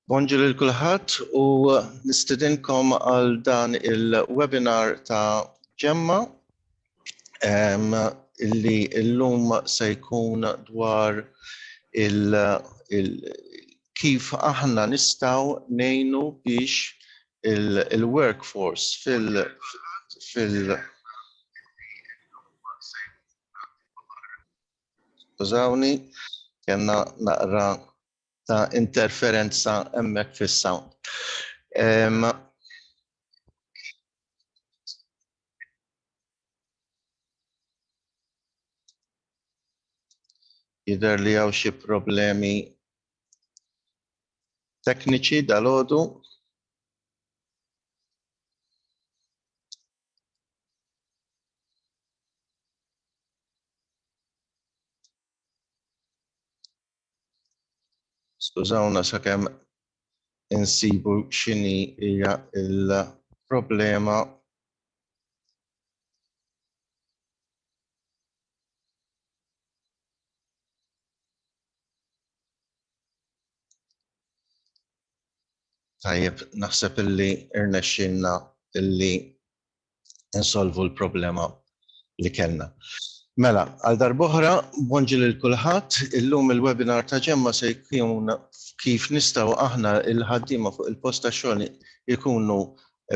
Bonġur lil kulħadd u nistedinkom għal dan il-webinar ta' Ġemma illi llum se jkun dwar kif aħna nistgħu ngħinu biex il-workforce Skużawni, kellna naqra ta' interferenza hemmhekk fis-sound. Jidher li hawn xi problemi tekniċi dalgħodu. Skużawna sakemm insibu x'inhi hija l-problema. Tajjeb, naħseb illi irnexxinna illi insolvu l-problema li kellna. Mela, għal darb'oħra, bonġi lil kulħadd, illum il-webinar ta' Ġemma se jkun kif nistgħu aħna il-ħaddiema fuq il-post tax-xogħol jkunu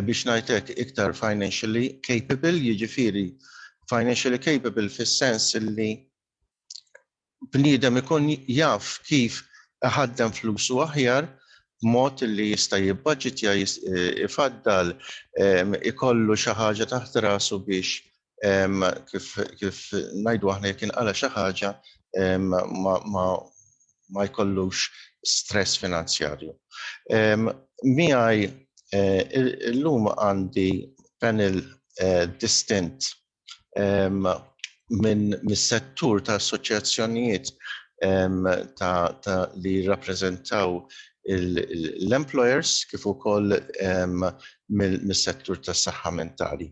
biex ngħid hekk iktar financially capable, jiġifieri financially capable fis-sens illi bniedem ikun jaf kif iħaddem flusu aħjar b'mod li jista' jibbudgetja, ifaddal, ikollu xi ħaġa taħt rasu biex kif ngħidu aħna jekk inqala xi ħaġa ma jkollux stress finanzjarju. Miegħi illum għandi panel distint mis-settur ta' assoċjazzjonijiet li jirrappreżentaw l-employers kif ukoll mis-settur tas-saħħa mentali.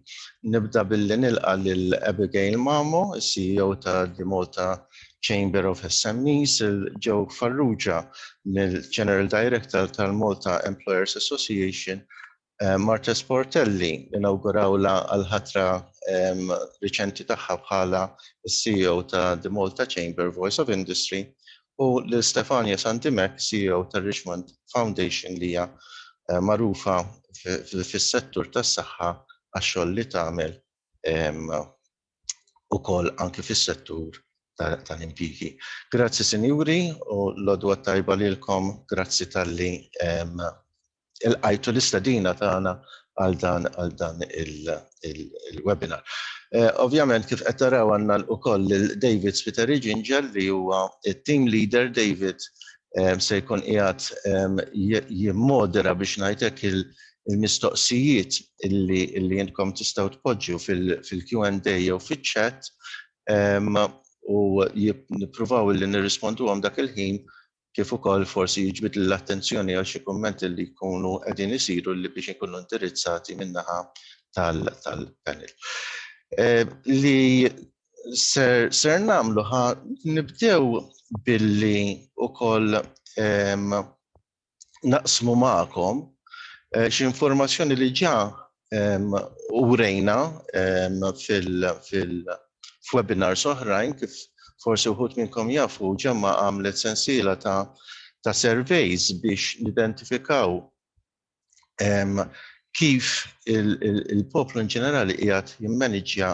Nibda billi nilqa' lil Abigail Mamo, CEO ta' the Malta Chamber of SMEs, Joe Farrugia, General Director tal-Malta Employers Association, Marta Sportelli, inawgurawla għal-ħatra riċenti tagħha bħala CEO ta' the Malta Chamber Voice of Industry, u l-Stefania Santimek, CEO ta' Richmond Foundation li hija magħrufa fis-settur tas-saħħa għax-xogħol li tagħmel ukoll anke fis-settur tal-impjiegi. Grazzi Sinjuri u l-għodwa tajba lilkom, grazzi talli ilqajtu l-istedina tagħna għal dan il-webinar. Ovvjament kif qed taraw għandna wkoll David Spiteri Ginger li huwa team leader. David se jkun qiegħed jimmodera biex ngħid hekk il-mistoqsijiet illi intkom tistgħu tpoġġu fil-Q&A jew fiċ-chat u nippruvaw illi nirrisponduhom dak il-ħin kif ukoll forsi jiġbed l-attenzjoni għal xi kummenti li jkunu qegħdin isiru li biex ikunu indirizzati min-naħa tal-panel. Li ser nagħmlu nibdew billi ukoll naqsmu magħkom xi informazzjoni li ġa urejna fil-webinars oħrajn kif forsi wħud minnkom jafu Ġemma għamlet sensiela ta' surveys biex nidentifikaw kif il-poplu in ġenerali qiegħed jimmaneġġja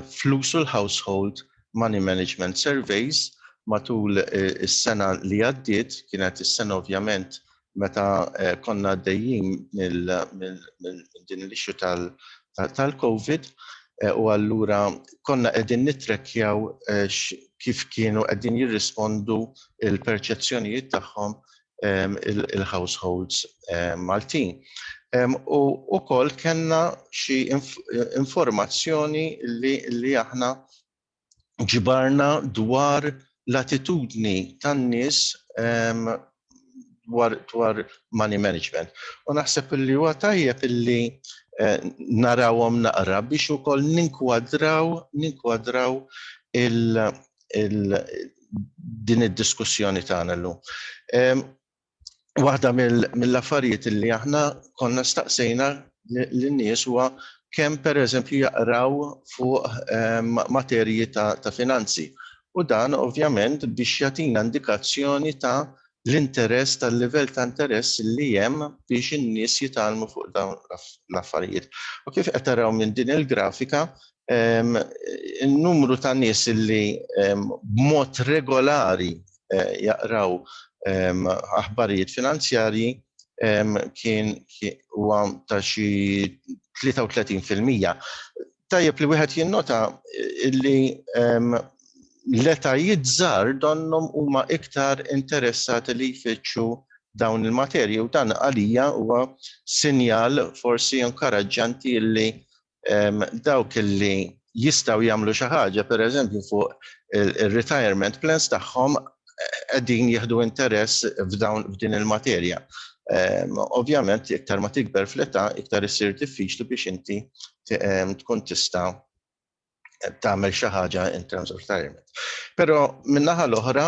flusu l-household money management surveys matul is-sena li għaddiet, kienet is-sena ovvjament meta konna għaddejjin minn din l-issue tal-COVID. U allura konna qegħdin nittrakkjaw kif kienu qegħdin jirrispondu il-perċezzjonijiet tagħhom il-households Maltin. U wkoll kellna xi informazzjoni li aħna ġibarna dwar l-attitudni tan-nies dwar money management. U naħseb li huwa tajjeb illi narawhom naqra biex ukoll ninkwadraw din id-diskussjoni tagħna llum. waħda mill-affarijiet li aħna konna staqsejna lin-nies huwa kemm pereżempju jaqraw fuq materji ta' finanzi. U dan ovvjament biex jagħtina indikazzjoni ta' l-interess tal-livell ta' interess li hemm biex in-nies jitgħallmu fuq dawn l-affarijiet. U kif qed taraw minn din il-grafika, il-numru ta' nies li b'mod regolari jaqraw aħbarijiet finanzjarji kien huwa ta' xi 33%. Tajjeb li wieħed jinnota li l-etajiet żgħar donhom huma iktar interessati li jfittxu dawn il-materji u dan għalija huwa sinjal forsi inkoraġġanti li dawk li jistgħu jagħmlu xi ħaġa pereżempju fuq il-retirement plans tagħhom qegħdin jieħdu interess f'din il-materja. Ovvjament, iktar ma tikber fl-età, iktar issir diffiċli biex inti tkun tista' tagħmel xi ħaġa in terms of retirement. Però min-naħa l-oħra,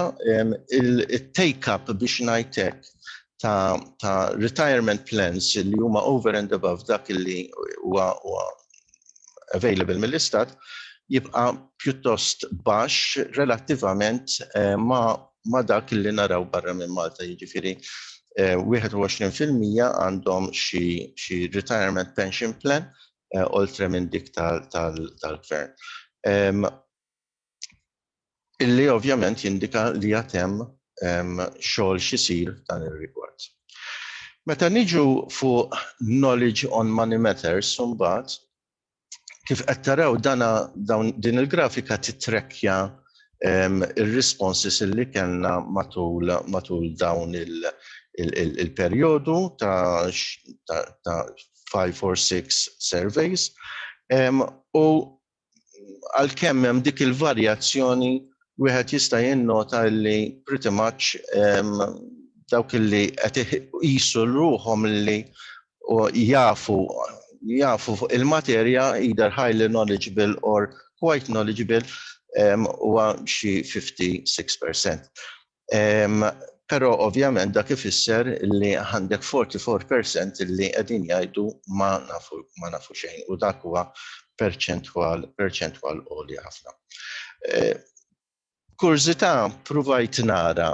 il-take-up biex ngħidlek ta' retirement plans li huma over and above dak li huwa available mill-istat jibqa' pjuttost baxx relattivament ma' dak li naraw barra minn Malta, jiġifieri 21% għandhom xi retirement pension plan oltre minn dik tal-gvern. Illi ovvjament jindika li hemm xogħol xisir dan ir-rigward. Meta niġu fuq knowledge on money matters imbagħad kif qed taraw din il-grafika titrekkja ir-responses li kellna matul dawn il-perjodu ta' 5 or 6 surveys u għalkemm hemm dik il-varjazzjoni wieħed jista' jinnota li pretty much dawk li qed iqisu ruhom li jafu fuq il-materja either highly knowledgeable or quite knowledgeable huwa xi 56%. Però ovvjament dak ifisser li għandek 44% li qegħdin jgħidu ma nafu xejn u dak huwa perċentwal għolja ħafna. Kurzità provajt nara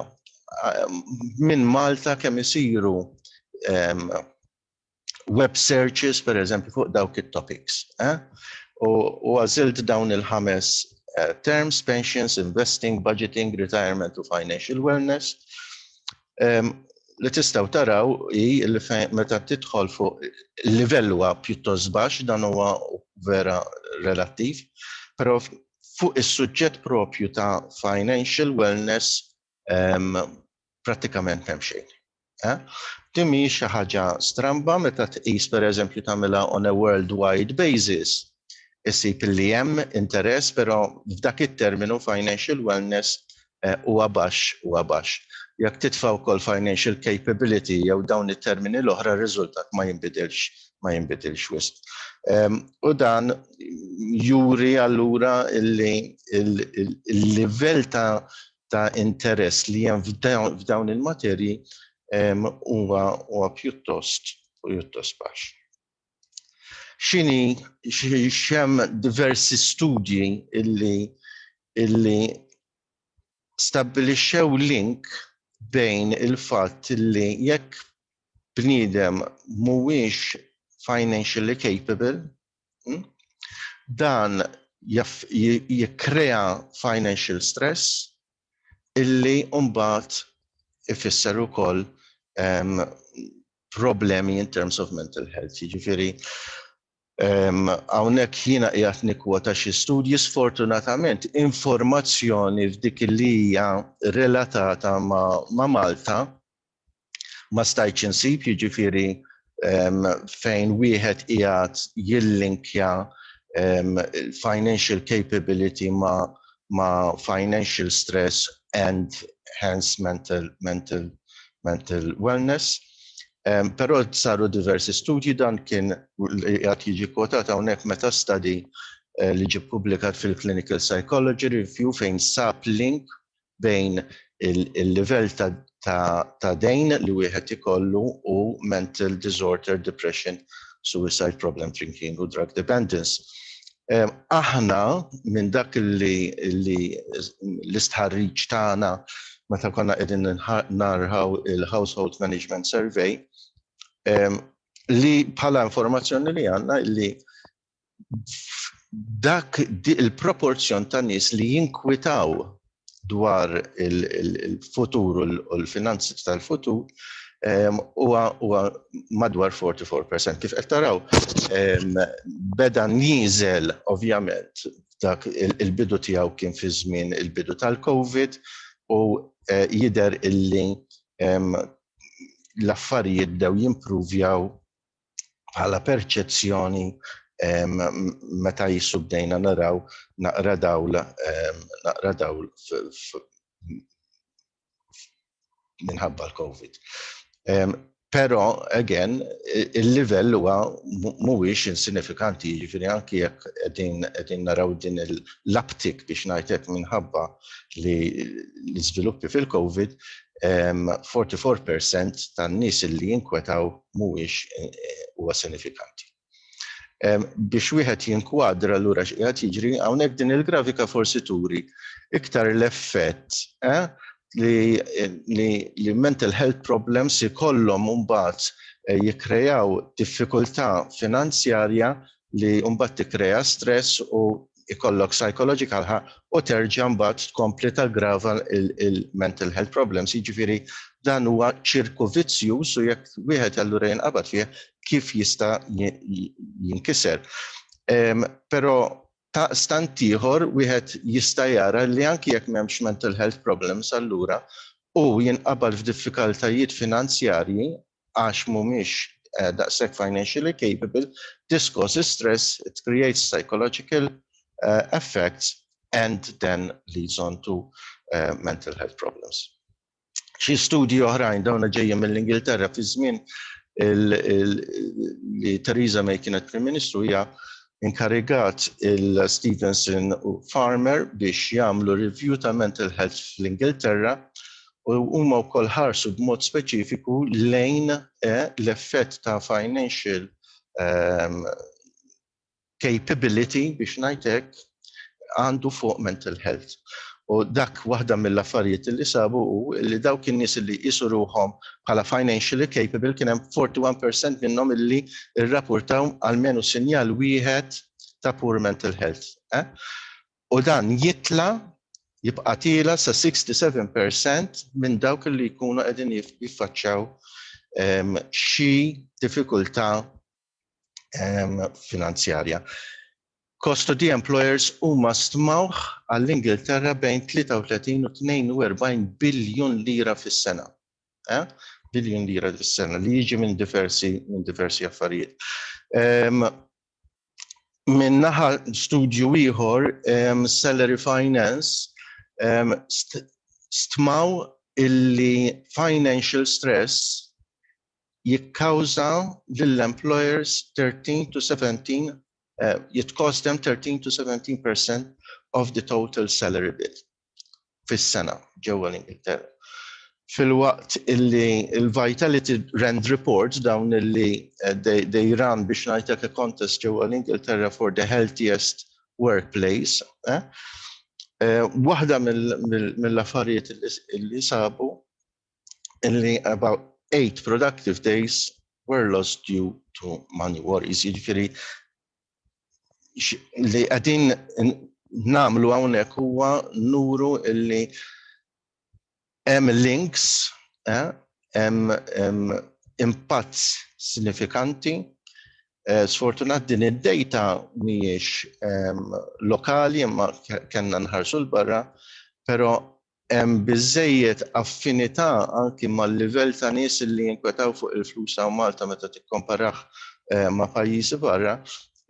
minn Malta kemm isiru web searches pereżempju fuq dawk it-topics. U għażilt dawn il-5 terms: pensions, investing, budgeting, retirement u financial wellness. Li tistgħu taraw hi li meta tidħol fuq il-livell huwa pjuttost baxx dan huwa vera relattiv, però fuq is-suġġett propju ta' financial wellness prattikament m'hemm xejn. Din mhix xi ħaġa stramba meta tqis pereżempju tagħmilha on a worldwide basis. Issib li hemm interess, però f'dak it-terminu financial wellness huwa baxx. Jekk titfa' wkoll financial capability jew dawn it-termini l-oħra r-riżultat ma jinbidilx wisq. U dan juri allura li il-livell ta' interess li hemm f'dawn il-materji huwa pjuttost baxx. X'hemm diversi studji illi stabbilixxew link bejn il-fatt li jekk bniedem mhuwiex financially capable, dan jikkrea financial stress illi mbagħad ifisser ukoll problemi in terms of mental health. Jiġifieri hawnhekk jiena qiegħed nikkwota xi studji sfortunatament informazzjoni f'dik li hija relatata ma' Malta ma stajtx insib, jiġifieri fejn wieħed qiegħed jillinkja financial capability ma' financial stress and hence mental wellness. Però saru diversi studji dan kien qed jiġi kwotat hawnhekk meta study li ġie ppubblikat fil-Clinical Psychology Review fejn sab link bejn il-livell ta' ta' dejn li wieħed ikollu u mental disorder, depression, suicide, problem drinking u drug dependence. Aħna minn dak li l-istħarriġ tagħna meta konna qegħdin narħaw il-Household Management Survey li bħala informazzjoni li għandna li dak il-proporzjon ta' nies li jinkwitaw dwar il-futur u l-finanzi tal-futur huwa madwar 44%. Kif qed taraw beda nieżel ovvjament dak il-bidu tiegħu kien fi żmien il-bidu tal-COVID u jidher illi l-affarijiet bdew jimpruvjaw bħala perċezzjoni meta jissu bdejna naraw naqra dawl minħabba l-COVID. Però, again, il-livell huwa mhuwiex insinifikanti, jiġifieri anki jekk qegħdin naraw din l-uptick biex ngħidlek minħabba li l-iżviluppi fil-COVID, 44% tan-nies li jinkwetaw mhuwiex huwa sinifikanti. Biex wieħed jinkwadra allura x'qiegħed jiġri hawnhekk din il-grafika forsi turi iktar l-effett li mental health problems ikollhom mbagħad jikkreaw diffikultà finanzjarja li mbagħad tikkrea stress u ikollok psychological u terġa' mbagħad tkompli taggrava il-mental health problems. Jiġifieri dan huwa ċirku vizzjuż u jekk wieħed allura jinqabad fih kif jista' jinkiser. Però ta' stant ieħor wieħed jista' jara li anki jekk m'hemmx mental health problems allura u jinqabad f'diffikultajiet finanzjarji għax mhumiex daqshekk financially capable, this causes stress, it creates psychological effects and then leads on to mental health problems. Xi studji oħrajn dawna ġejjin mill-Ingilterra fi żmien li Theresa May kienet Prim Ministru hija inkarigat il-Stevenson u Farmer biex jagħmlu review ta' mental health fl-Ingilterra u huma wkoll ħarsu b'mod speċifiku lejn l-effett ta' financial capability biex ngħidlek għandu fuq mental health. U dak waħda mill-affarijiet li sabu u li dawk in-nies li qisu ruhom bħala financially capable kien hemm 41% minnhom illi rrapportaw almenu sinjal wieħed ta' poor mental health. U dan jibqa' tila sa 67% minn dawk li jkunu qegħdin jiffaċċjaw xi diffikultà finanzjarja. Cost of the employers huma stmawh għall-Ingilterra bejn 33 u 42 biljun lira fis-sena. Biljun lira fis-sena li jiġi minn diversi affarijiet. Minn naħa studju ieħor salary finance stmaw illi financial stress jikkawża lill-employers 13 to 17 cost them 13 to 17% of the total salary bill fis-sena ġewwa l-Ingilterra. Fil-waqt illi il-Vitality Rand Report dawn illi they run biex ngħidlek a contest ġewwa l-Ingilterra for the healthiest workplace. Waħda mill-affarijiet illi sabu illi about 8 productive days were lost due to money worries. Jiġifieri li qegħdin nagħmlu hawnhekk huwa nuru illi hemm links, hemm impatt sinifikanti. Sfortunat din id-data mhijiex lokali imma kellna nħarsu l-barra, però hemm biżżejjed affinità anki mal-livell ta' nies li jinkwetaw fuq il-flus hawn Malta meta tikkomparah ma' pajjiżi barra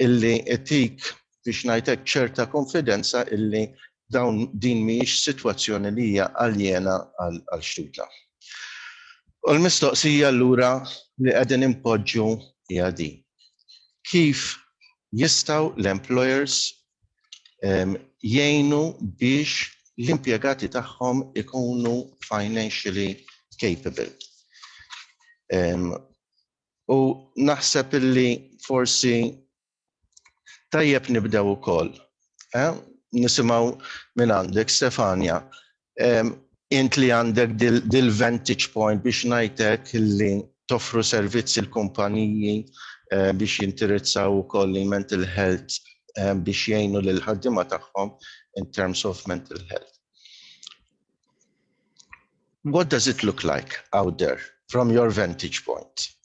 illi etik biex ngħidlek ċerta konfidenza illi dawn din mhijiex sitwazzjoni li hija aljena għal xtutla. U l-mistoqsija allura li qegħdin impoġġu hija din. Kif jistgħu l-employers jgħinu biex l-impjegati tagħhom ikunu financially capable. U naħseb illi forsi tajjeb nibdew ukoll. Nisimgħu minn għandek Stefania. Int li għandek dil-vantage point biex ngħidlek illi toffru servizzi l-kumpaniji biex jindirizzaw ukoll mental health biex jgħinu lil ħaddiema tagħhom in terms of mental health. What does it look like out there from your vantage point?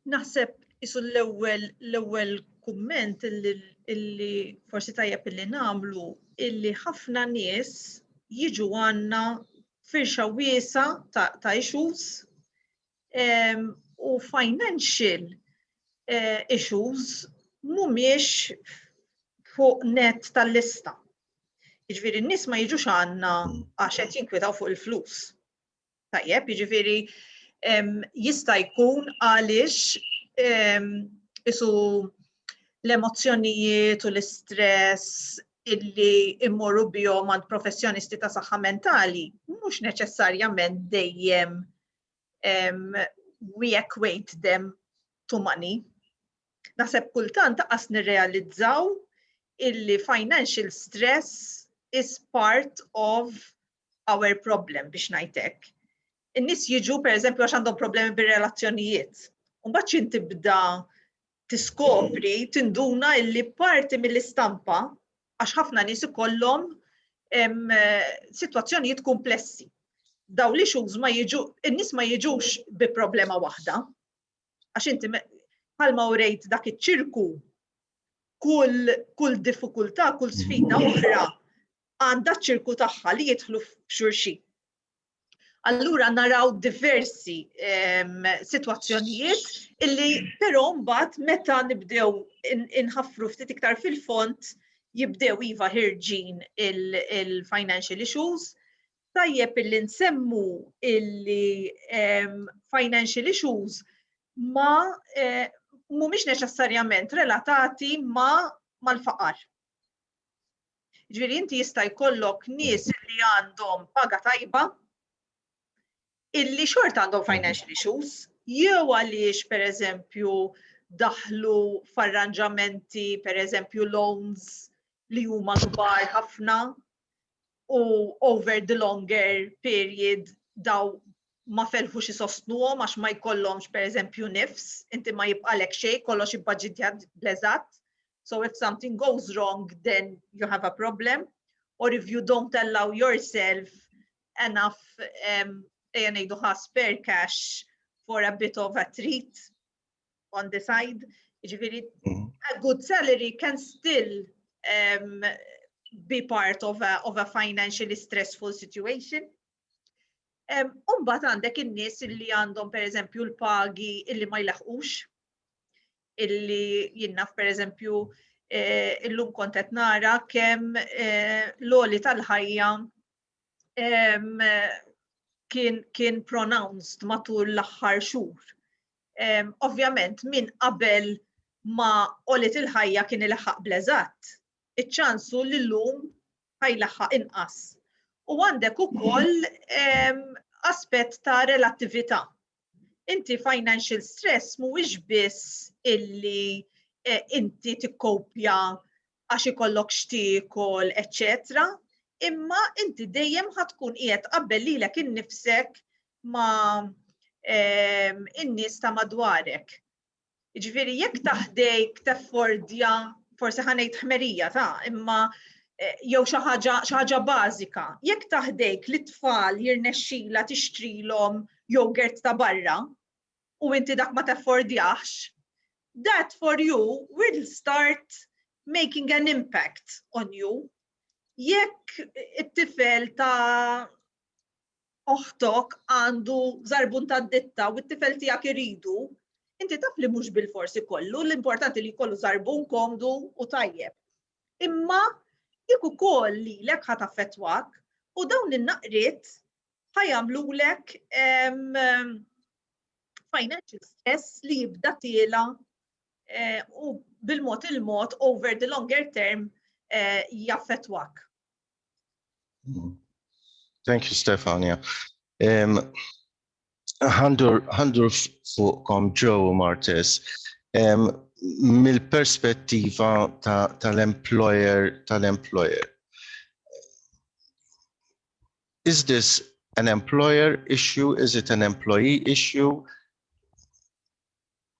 Naħseb isu l-ewwel kumment illi forsi tajjeb illi nagħmlu illi ħafna nies jiġu għandna firxa wiesa ta' issues u financial issues mhumiex fuq net tal-lista. Jiġifieri n-nies ma jiġux għandna għax qed jinkwetaw fuq il-flus. Tajjeb, jiġifieri jista' jkun għaliex isu l-emozzjonijiet u l-istress illi immorru bihom għand professjonisti ta' saħħa mentali mhux neċessarjament dejjem we equate them to money. Naħseb kultant taqas nirrealizzaw illi financial stress is part of our problem biex ngħidlek. In-nies jiġu pereżempju għax għandhom problemi bir-relazzjonijiet. U mbagħad inti tibda tiskopri, tinduna illi parti mill-istampa għax ħafna nies ikollhom sitwazzjonijiet komplessi. Daw li issues in-nies ma jiġux bi problema waħda. Għax inti bħalma urejt dak iċ-ċirku kull diffikultà, kull sfida oħra għandha ċ-ċirku tagħha li jidħlu f'xulxin. Allura naraw diversi sitwazzjonijiet illi però mbagħad meta nibdew inħaffru ftit iktar fil-font jibdew iva ħirġin il-financial issues, tajjeb illi nsemmu illi financial issues ma mhumiex neċessarjament relatati mal-faqar. Ġifieri inti jista' jkollok nies li għandhom paga tajba illi xort għandhom financial issues, jew għaliex pereżempju daħlu f'arranġamenti pereżempju loans li huma kbar ħafna u over the longer period daw ma felħux isostnuhom għax ma jkollhomx pereżempju nifs, inti ma jibqalek xejn, kollox ibbaġġitjat bl-eżatt. So if something goes wrong, then you have a problem. Or if you don't allow yourself enough spare cash for a bit of a treat on the side. A good salary can still be part of a financially stressful situation. Mbagħad għandek in-nies illi għandhom pereżempju l-pagi illi ma jlaħqux, illi jinnaf pereżempju illum kont qed nara kemm l-għoli tal-ħajja kien pronounced matul l-aħħar xhur. Ovvjament min qabel ma għolit il-ħajja kien ilaħħaq bl-eżatt, iċ-ċansu li llum ħajlaħħaq inqas. U għandek ukoll aspett ta' relattività. Inti financial stress mhuwiex biss illi inti tikkopja għax ikollok xtiekol, eċċetera, imma inti dejjem ħatkun qiegħed qabbel lilek innifsek ma' in-nies ta' madwarek. Jiġifieri jekk taħdejk teffordja forsi ħanejt ħmerija imma jew xi ħaġa bażika, jekk taħdejk li tfal jirnexxila tixtrilhom yogurt ta' barra u inti dak ma teffordjax, that for you will start making an impact on you. Jekk it-tifel ta' oħtok għandu żarbun tad-ditta u t-tifel tiegħek iridu, inti taf li mhux bil-forsi kollu, l-importanti li jkollu żarbun komdu u tajjeb. Imma jekk ukoll lilek ħadd affettwak u dawn in-naqriet ħajamlulek financial stress li jibda tiela u bil-mod il-mod over the longer term jaffettwak. Thank you, Stefania. Ħandur fuqkom Joe Martes. Mill-perspettiva tal-employer. Is this an employer issue? Is it an employee issue?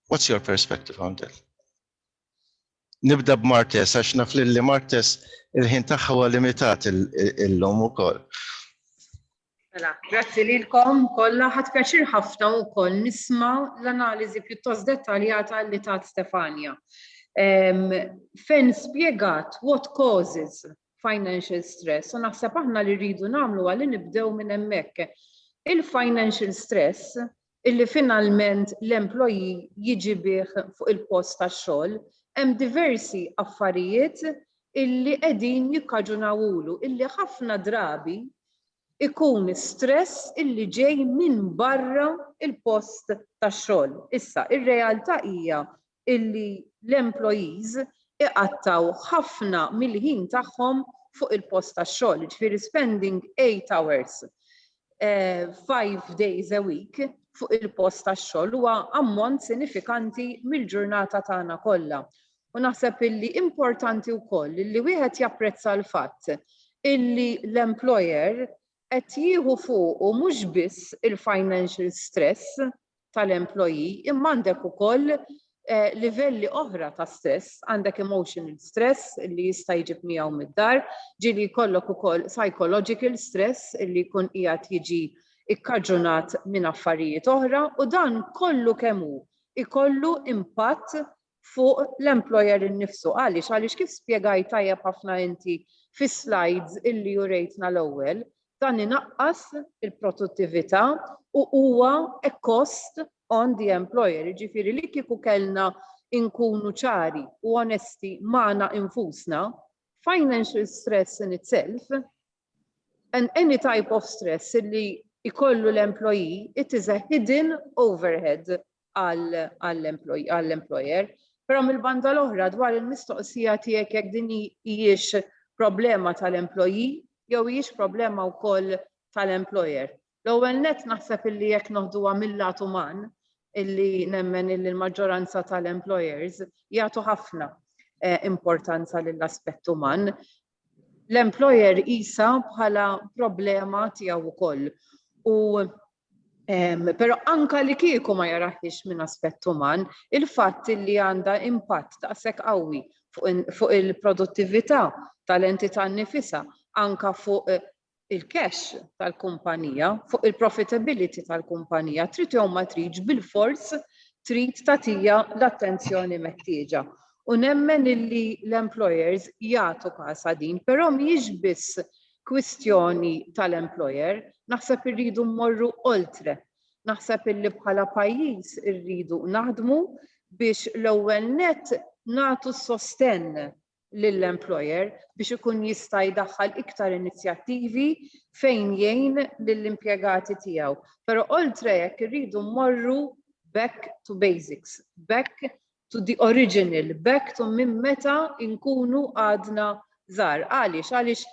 What's your perspective on that? Nibda b'Martes, għax naf li Martes il-ħin tagħha huwa limitat illum ukoll. Grazzi lilkom kollha, ħadd pjaċir ħafna wkoll nisma' l-analiżi pjuttost dettaljata li tat Stefania. Fejn spjegat what causes financial stress, u naħseb aħna li rridu nagħmlu li nibdew minn hemmhekk. Il-financial stress illi finalment l-employee jiġi bih fuq il-post tax-xogħol, hemm diversi affarijiet illi qegħdin jikkaġunawulu, illi ħafna drabi ikun stress illi ġej minn barra il-post tax-xogħol. Issa, ir-realtà hija illi l-employees iqattaw ħafna mill-ħin tagħhom fuq il-post tax-xogħol, ġifieri spending 8 hours, 5 days a week fuq il-post tax-xogħol huwa ammont sinifikanti mill-ġurnata tagħna kollha. U naħseb illi importanti wkoll illi wieħed japprezza l-fatt illi l-employer qed jieħu fuqu mhux biss il-financial stress tal-employee, imma għandek ukoll livelli oħra ta' stress, għandek emotional stress li jista' jiġib miegħu mid-dar, ġieli jkollok ukoll psychological stress li jkun qiegħed jiġi ikkaġunat minn affarijiet oħra, u dan kollu kemm hu ikollu impatt fuq l-employer innifsu. Għaliex kif spjegaj tajjeb ħafna inti fis-slides illi jurejtna l-ewwel, dan inaqqas il-produttività u huwa a cost on the employer. Ġifieri li kieku kellna inkunu ċari u onesti magħna infusna, financial stress in itself and any type of stress li ikollu l-employee, it is a hidden overhead għall-employer. Però mill-banda l-oħra dwar il-mistoqsija tiegħek jekk din hijiex problema tal-employee jew hijiex problema wkoll tal-employer. L-ewwel nett naħseb illi jekk noħduha mill-lat uman illi nemmen illi l-maġġoranza tal-employers jagħtu ħafna importanza lill-aspett uman. L-employer qisha bħala problema tiegħu wkoll. Però anka li kieku ma jaraħix minn aspett uman, il-fatt li għandha impatt daqshekk qawwi fuq il-produttività tal-entità nnifisha, anka fuq il-cash tal-kumpanija, fuq il-profitability tal-kumpanija, trid jew ma tridx bil-fors trid tagħtiha l-attenzjoni meħtieġa. U nemmen illi l-employers jagħtu każ din, però mhijiex biss kwistjoni tal-employer, naħseb irridu mmorru oltre. Naħseb illi bħala pajjiż irridu naħdmu biex l-ewwel nett nagħtu sostenn lill-employer biex ikun jista' jdaħħal iktar inizjattivi fejn jgħin lill-impjegati tiegħu. Però oltre hekk irridu mmorru back to basics, back to the original, back to minn meta nkunu għadna żgħar. Għaliex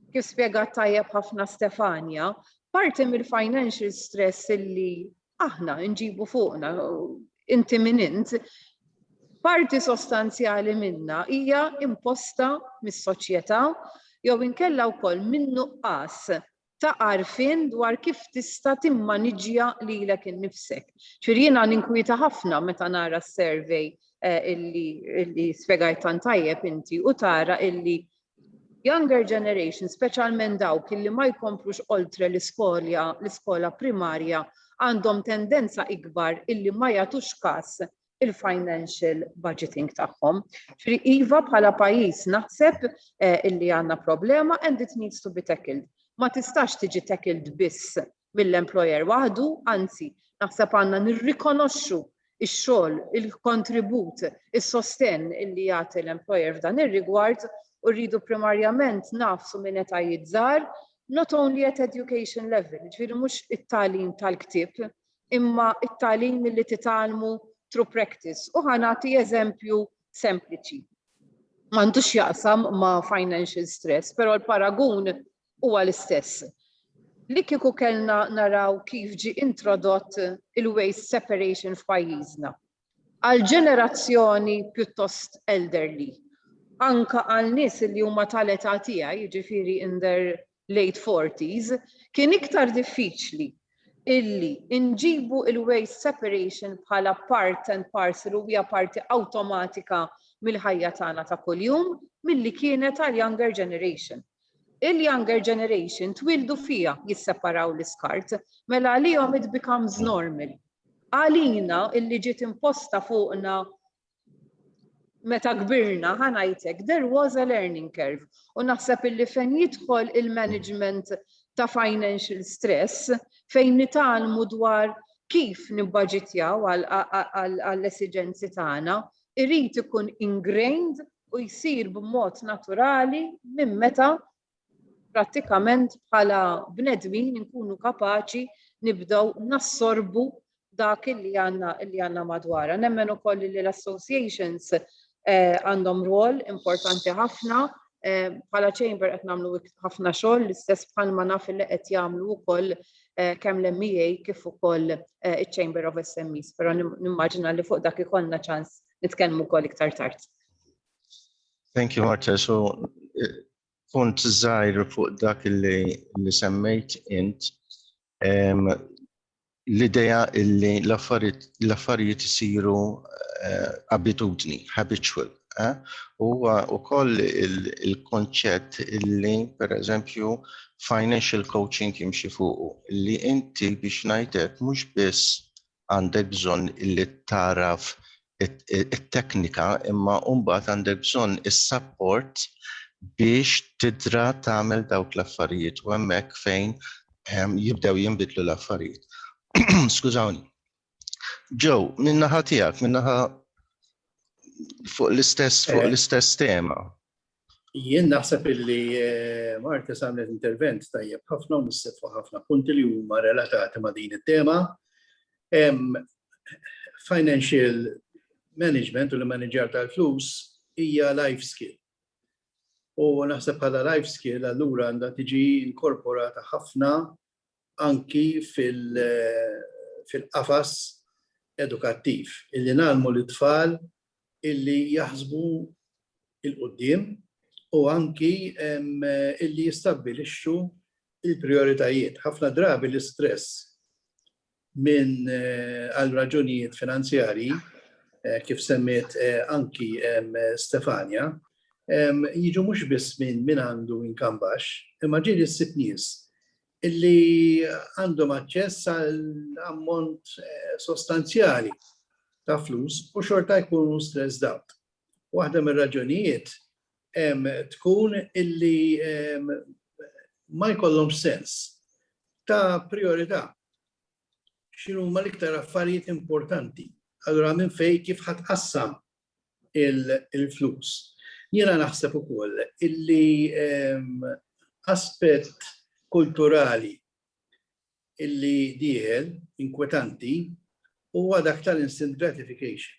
kif spjegat tajjeb ħafna Stefania, parti mill-financial stress illi aħna nġibu fuqna inti minn int, parti sostanzjali minna hija imposta mis-soċjetà jew inkella wkoll minn nuqqas ta' għarfien dwar kif tista' timmaniġġja lilek innifsek. Ġifieri jiena ninkwieta ħafna meta nara s-survey illi spjegajt tant tajjeb inti u tara illi younger generation, speċjalment dawk illi ma jkomplux oltre l-iskola primarja, għandhom tendenza ikbar illi ma jagħtux każ il-financial budgeting tagħhom. Iva bħala pajjiż naħseb illi għandna problema and it needs to be tackled. Ma tistax tiġi tackled biss mill-employer waħdu, anzi naħseb għandna nirrikonoxxu ix-xogħol, il-kontribut, is-sostenn illi jagħti l-employer f'dan ir-rigward u rridu primarjament nafsu minn etajiet żgħar, not only at education level, ġifieri mhux it-tagħlim tal-ktieb, imma it-tagħlim milli titgħallmu through practice. U ħanati eżempju sempliċi. M'għandux jaqsam ma' financial stress, però l-paragun huwa l-istess. li kieku kellna naraw kif ġi introdott il-waste separation f'pajjiżna għal ġenerazzjoni pjuttost elderly. Anka għal nies li huma tal-età tiegħi, jiġifieri in their late 40s, kien iktar diffiċli illi inġibu il-waste separation bħala part and parcel u hija parti awtomatika mill-ħajja tagħna ta' kuljum milli kienet għal younger generation. Il-younger generation twildu fija jisseparaw l-iskart, mela għalihom it becomes normal. Għalina illi ġiet imposta fuqna meta kbirna ħanajtek, there was a learning curve. U naħseb illi fejn jidħol il-management ta' financial stress, fejn nitalmu dwar kif nibbaġitjaw għall-esigenzi tagħna, irid ikun ingrained u jsir b'mod naturali minn meta prattikament bħala bnedmin nkunu kapaċi nibdew nassorbu dak li għandna madwarha. Nemmen ukoll li l-associations għandhom rol importanti ħafna bħala chamber qed nagħmlu ħafna xogħol l-istess bħalma naf li qed jagħmlu wkoll kemm l-MEA kif ukoll iċ-Chamber of SMEs, però nimmaġina li fuq dak ikollna ċans nitkellmu wkoll iktar tard. Thank you, Marta. So, punt żgħir fuq dak li semmejt int, l-idea illi l-affarijiet isiru abitudni, habitual. U koll il-konċett illi, per eżempju, financial coaching jimxi fuqu, illi inti biex ngħidlek mhux biss għandek bżonn illi taraf it-teknika, imma mbagħad għandek bżonn is-support biex tidra tagħmel dawk l-affarijiet u hemmhekk fejn jibdew jinbidlu l-affarijiet. Skużawni. Joe, min-naħa tiegħek, min-naħa fuq l-istess tema. Jien naħseb illi Marta samlet intervent tajjeb ħafna u nissef ħafna punti li huma relatati ma' din it-tema. Financial management u l-manager tal-flus hija life skill. U naħseb bħala life skill allura għandha tiġi inkorporata ħafna anki fil-qafas edukattiv illi nagħmlu l-tfal illi jaħsbu il-qudiem u anki illi jistabbilixxu il-prioritajiet. Ħafna drabi l-istress minn għal raġunijiet finanzjarji kif semmiet anki Stefania jiġu mhux biss minn għandu income baxx, imma ġieli ssib nies illi għandhom aċċess għal ammont sostanzjali ta' flus u xorta jkunu stressed out. Waħda mir-raġunijiet tkun illi ma jkollhomx sens ta' priorità. X'inhu huma l-iktar affarijiet importanti. Allura minn fejn kif ħatqassam il-flus. Jiena naħseb ukoll illi aspett kulturali illi dieħel inkwetanti huwa dak tal-instant gratification.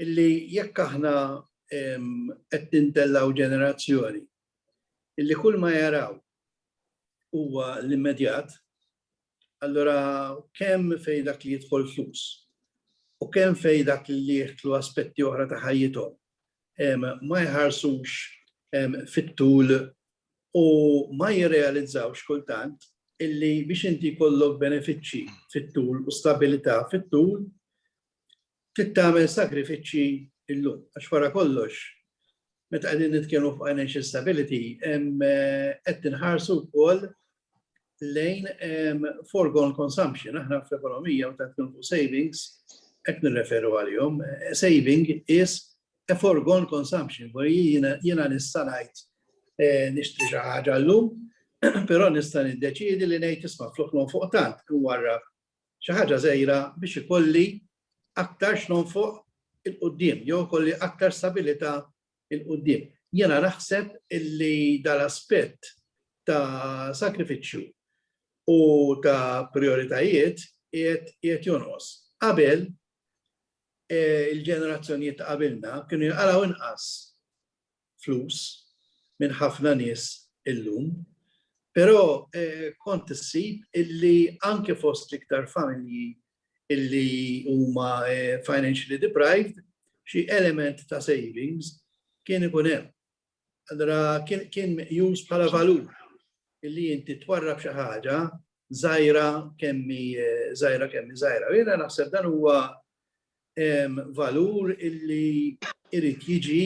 Illi jekk aħna qed nintellaw ġenerazzjoni illi kull ma jaraw huwa l-immedjat, allura kemm fejn dak li jidħol flus u kemm fejn dak li jidħlu aspetti oħra ta' ħajjithom ma jħarsux fit-tul u ma jirrealizzawx kultant illi biex inti jkollok benefiċċji fit-tul u stabilità fit-tul trid tagħmel sakrifiċċji illum. Għax wara kollox, meta qegħdin nitkellmu fuq financial stability, qed inħarsu wkoll lejn foregone consumption. Aħna fl-ekonomija meta nitkellmu fuq savings, hekk nirreferu għalihom. Saving is a foregone consumption. Jiena nista' ngħid nixtri xi ħaġa llum, però nista' niddeċiedi li ngħid isma' floħlhom fuq tant warra xi ħaġa żgħira biex ikolli aktar x'nonfoq il-qudiem, jew ikolli aktar stabilità il-qudiem. Jiena naħseb illi dal-aspett ta' sakrifiċċju u ta' prioritajiet qiegħed jonqos. Qabel il-ġenerazzjonijiet ta' qabilna kienu jqalgħu inqas flus minn ħafna nies illum. Però kont issib illi anke fost l-iktar familji illi huma financially deprived, xi element ta' savings kien ikun hemm. Allora kien meqjus bħala valur illi inti twarrab xi ħaġa żgħira kemmi żgħira. Jiena naħseb dan huwa valur illi irid jiġi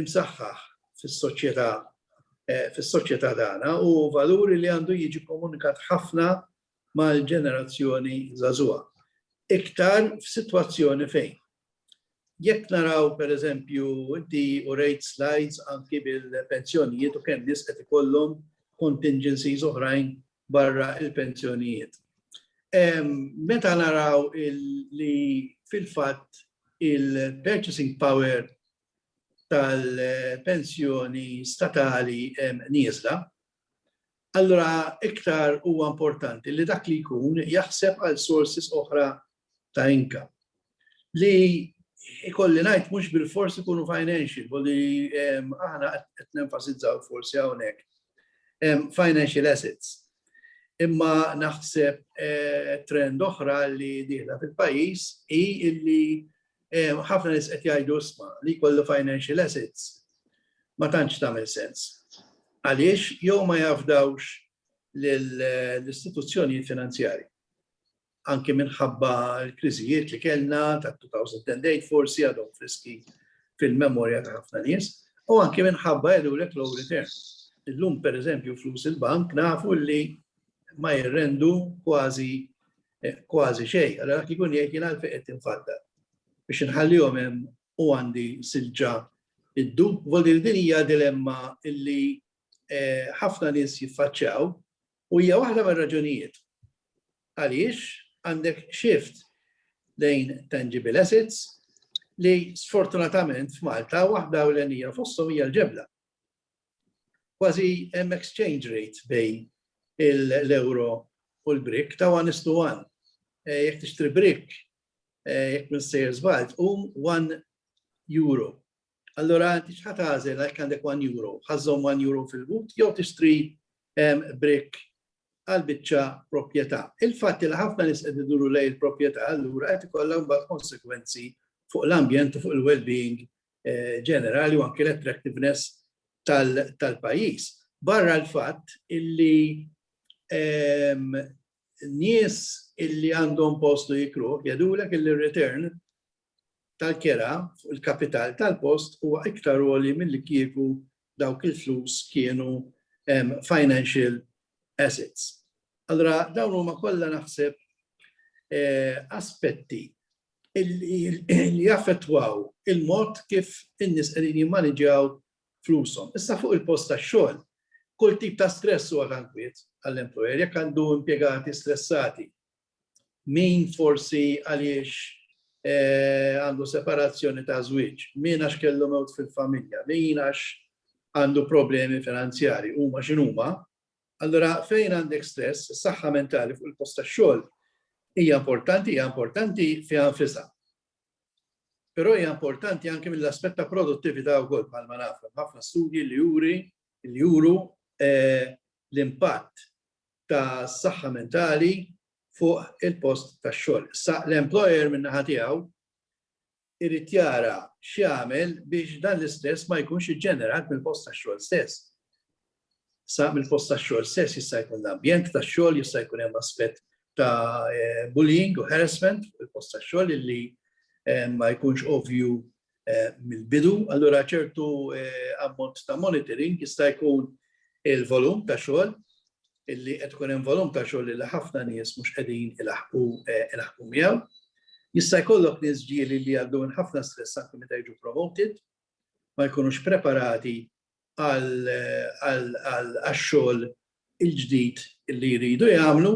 imsaħħaħ fis-soċjetà tagħna u valur li għandu jiġi komunikat ħafna mal-ġenerazzjoni żagħżugħa. Iktar f'sitwazzjoni fejn. Jekk naraw pereżempju inti urejt slides anki bil-pensjonijiet u kemm nies qed ikollhom contingencies oħrajn barra il-pensjonijiet. Meta naraw li fil-fatt il-purchasing power tal-pensjoni statali nieżla, allura iktar huwa importanti li dak li jkun jaħseb għal sources oħra ta' income. Li ikolli ngħid mhux bil-forsi ikunu financial, li aħna qed nenfasizzaw forsi hawnhekk financial assets. Imma naħseb trend oħra li dieħla fil-pajjiż hi illi ħafna nies qed jgħidu isma' li jkollu financial assets ma tantx tagħmel sens. Għaliex jew ma jafdawx l-istituzzjonijiet finanzjarji. Anke minħabba l-kriżijiet li kellna ta' 2008 forsi għadhom friski fil-memorja ta' ħafna nies, u anke minħabba jgħidulek low return. Illum pereżempju flus il-bank nafu li ma jirrendu kważi xejn. Allura dak ikun jgħid jien għalfejn qed tinfaddal biex inħallihom hemm u għandi silġa id-dub, din hija dilemma illi ħafna nies jiffaċċjaw u hija waħda mir-raġunijiet. Għaliex għandek shift lejn tangible assets li sfortunatament f'Malta waħda ewlenija fosthom hija l-ġebla. Kważi hemm exchange rate bejn l-euro u l-brick ta' 1:1. Jekk tixtri brick, jekk minn sejjer żbalt, 1 euro. Allura inti x'ħadd tagħżel għalhekk għandek 1 euro, ħażhom 1 euro fil-but jew tixtri brick għal biċċa proprjetà. Il-fatt li ħafna nies qed iduru lejn il-proprjetà allura qed ikollha mbagħad konsekwenzi fuq l-ambjent u fuq il-well-being ġenerali u anke l-attractiveness tal-pajjiż. Barra l-fatt illi nies illi għandhom postu jikruh jgħidulek il-return tal-kera fuq il-kapital tal-post huwa iktar għoli milli kieku dawk il-flus kienu financial assets. Allora dawn huma kollha naħseb aspetti li jaffettwaw il-mod kif in-nies qegħdin jimmaniġjaw flushom. Issa fuq il-post tax-xogħol, kull tip ta' stress huwa tankwiet għall-employer, jekk għandu impjegati stressati. Min forsi għaliex għandu separazzjoni ta' żwieġ, min għax kellu mewt fil-familja, min għax għandu problemi finanzjari, huma x'inhuma. Allura fejn għandek stress, is-saħħa mentali fuq il-post tax-xogħol hija importanti fiha nfisha. Però hija importanti anke mill-aspett ta' produttività wkoll bħalma nafu. Ħafna studji li juru l-impatt ta' saħħa mentali fuq il-post tax-xogħol. Sa l-employer min-naħa tiegħu irid jara x'jagħmel biex dan l-istress ma jkunx iġġenerat mill-post tax-xogħol stess. Sa mill-post tax-xogħol stess jista' jkun l-ambjent tax-xogħol, jista' jkun hemm aspett ta' bullying u harassment fil-post tax-xogħol illi ma jkunx ovvju mill-bidu. Allura ċertu ammont ta' monitoring jista' jkun il-volum ta' xogħol illi qed ikun hemm volum ta' xogħol li ħafna nies mhux qegħdin ilaħqu miegħu. Jista' jkollok nies ġieli li għaddu minn ħafna stress anke meta jiġu promoted, ma jkunux preparati għax-xogħol il-ġdid illi jridu jagħmlu,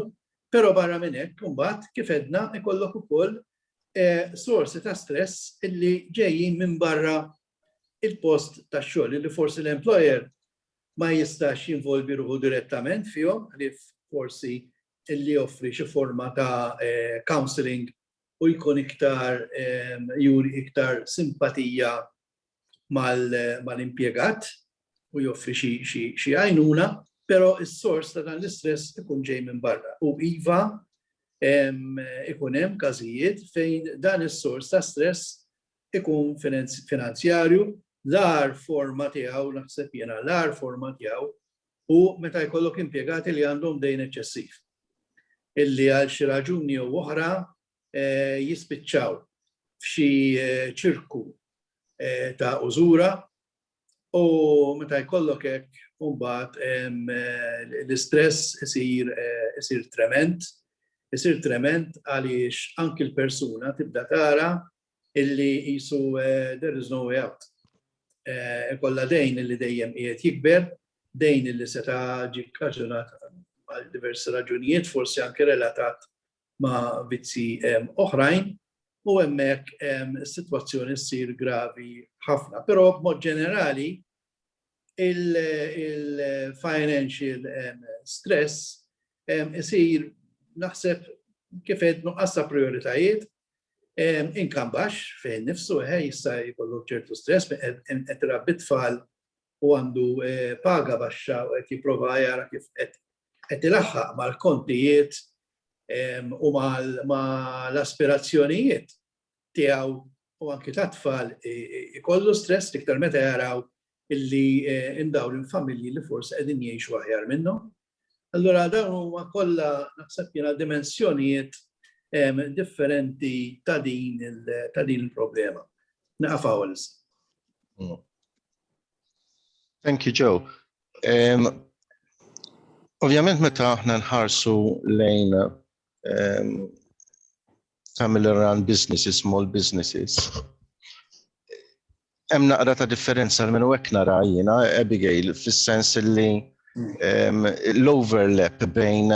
però barra minn hekk imbagħad kif edna ikollok ukoll sorsi ta' stress illi ġejjin minn barra il-post tax-xogħol illi forsi l-employer ma jistax jinvolvi ruħu direttament fihom, li forsi illi joffri xi forma ta' counseling u jkun juri iktar simpatija mal-impjegat u joffri xi għajnuna, Però is-sors ta' dan l-istress ikun ġej minn barra. U iva ikun hemm każijiet fejn dan is-sors ta' stress ikun finanzjarju, l-ar forma tiegħu naħseb jiena l-ar forma tiegħu u meta jkollok impjegati li għandhom dejn eċċessiv. Illi għal xi raġuni jew oħra jispiċċaw f'xi ċirku ta' użura u meta jkollok hekk mbagħad l-istress isir trement għaliex anki l-persuna tibda tara illi qisu there is no way out. Ikollha dejn illi dejjem qiegħed jikber, dejn illi seta' ġi kkaġunat għal diversi raġunijiet, forsi anke relatat ma' vizzi oħrajn, u hemmhekk is-sitwazzjoni ssir gravi ħafna. Però b'mod ġenerali il-financial stress isir naħseb kif qed nuqqas ta' prioritajiet, inkam baxx fejn nifsu jista' jkollu ċertu stress qed irabbi tfal u għandu paga baxxa u qed jipprova jara kif qed ilaħħaq mal-kontijiet u mal-aspirazzjonijiet tiegħu u anke tat-tfal ikollu stress iktar meta jaraw illi indawn il-familji li forsi qegħdin jgħixu aħjar minnhom. Allura dawn huma kollha naħseb jiena dimensjonijiet differenti ta' din il-problema. Naqaf hawn issa. Thank you, Joe. Ovvjament meta aħna nħarsu lejn family-run businesses, small businesses, hemm naqra ta' differenza minn hekk nara jiena, Abigail, fis-sens li l-overlap bejn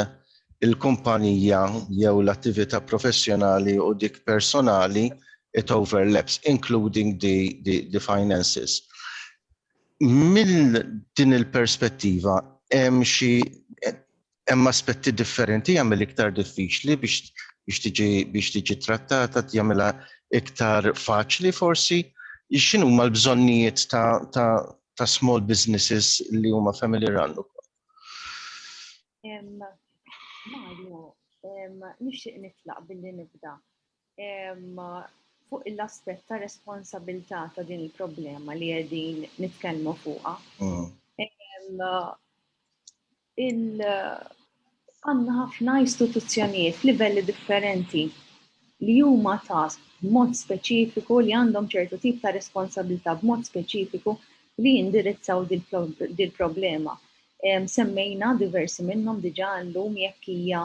il-kumpanija jew l-attività professjonali u dik personali it overlaps, including the finances. Mill din il-perspettiva hemm aspetti differenti jagħmel iktar diffiċli biex tiġi trattata, jagħmilha iktar faċli forsi. X'inhu huma l-bżonnijiet ta' small businesses li huma family run? Mario, nixtieq nitlaq billi nibda. Fuq l-aspett ta' responsabilità ta' din il-problema li qegħdin nitkellmu fuqha. Għandna ħafna istituzzjonijiet f'livelli differenti li huma task b'mod speċifiku li għandhom ċertu tip ta' responsabilità b'mod speċifiku li jindirizzaw dil problema. Semmejna diversi minnhom diġà llum jekk hija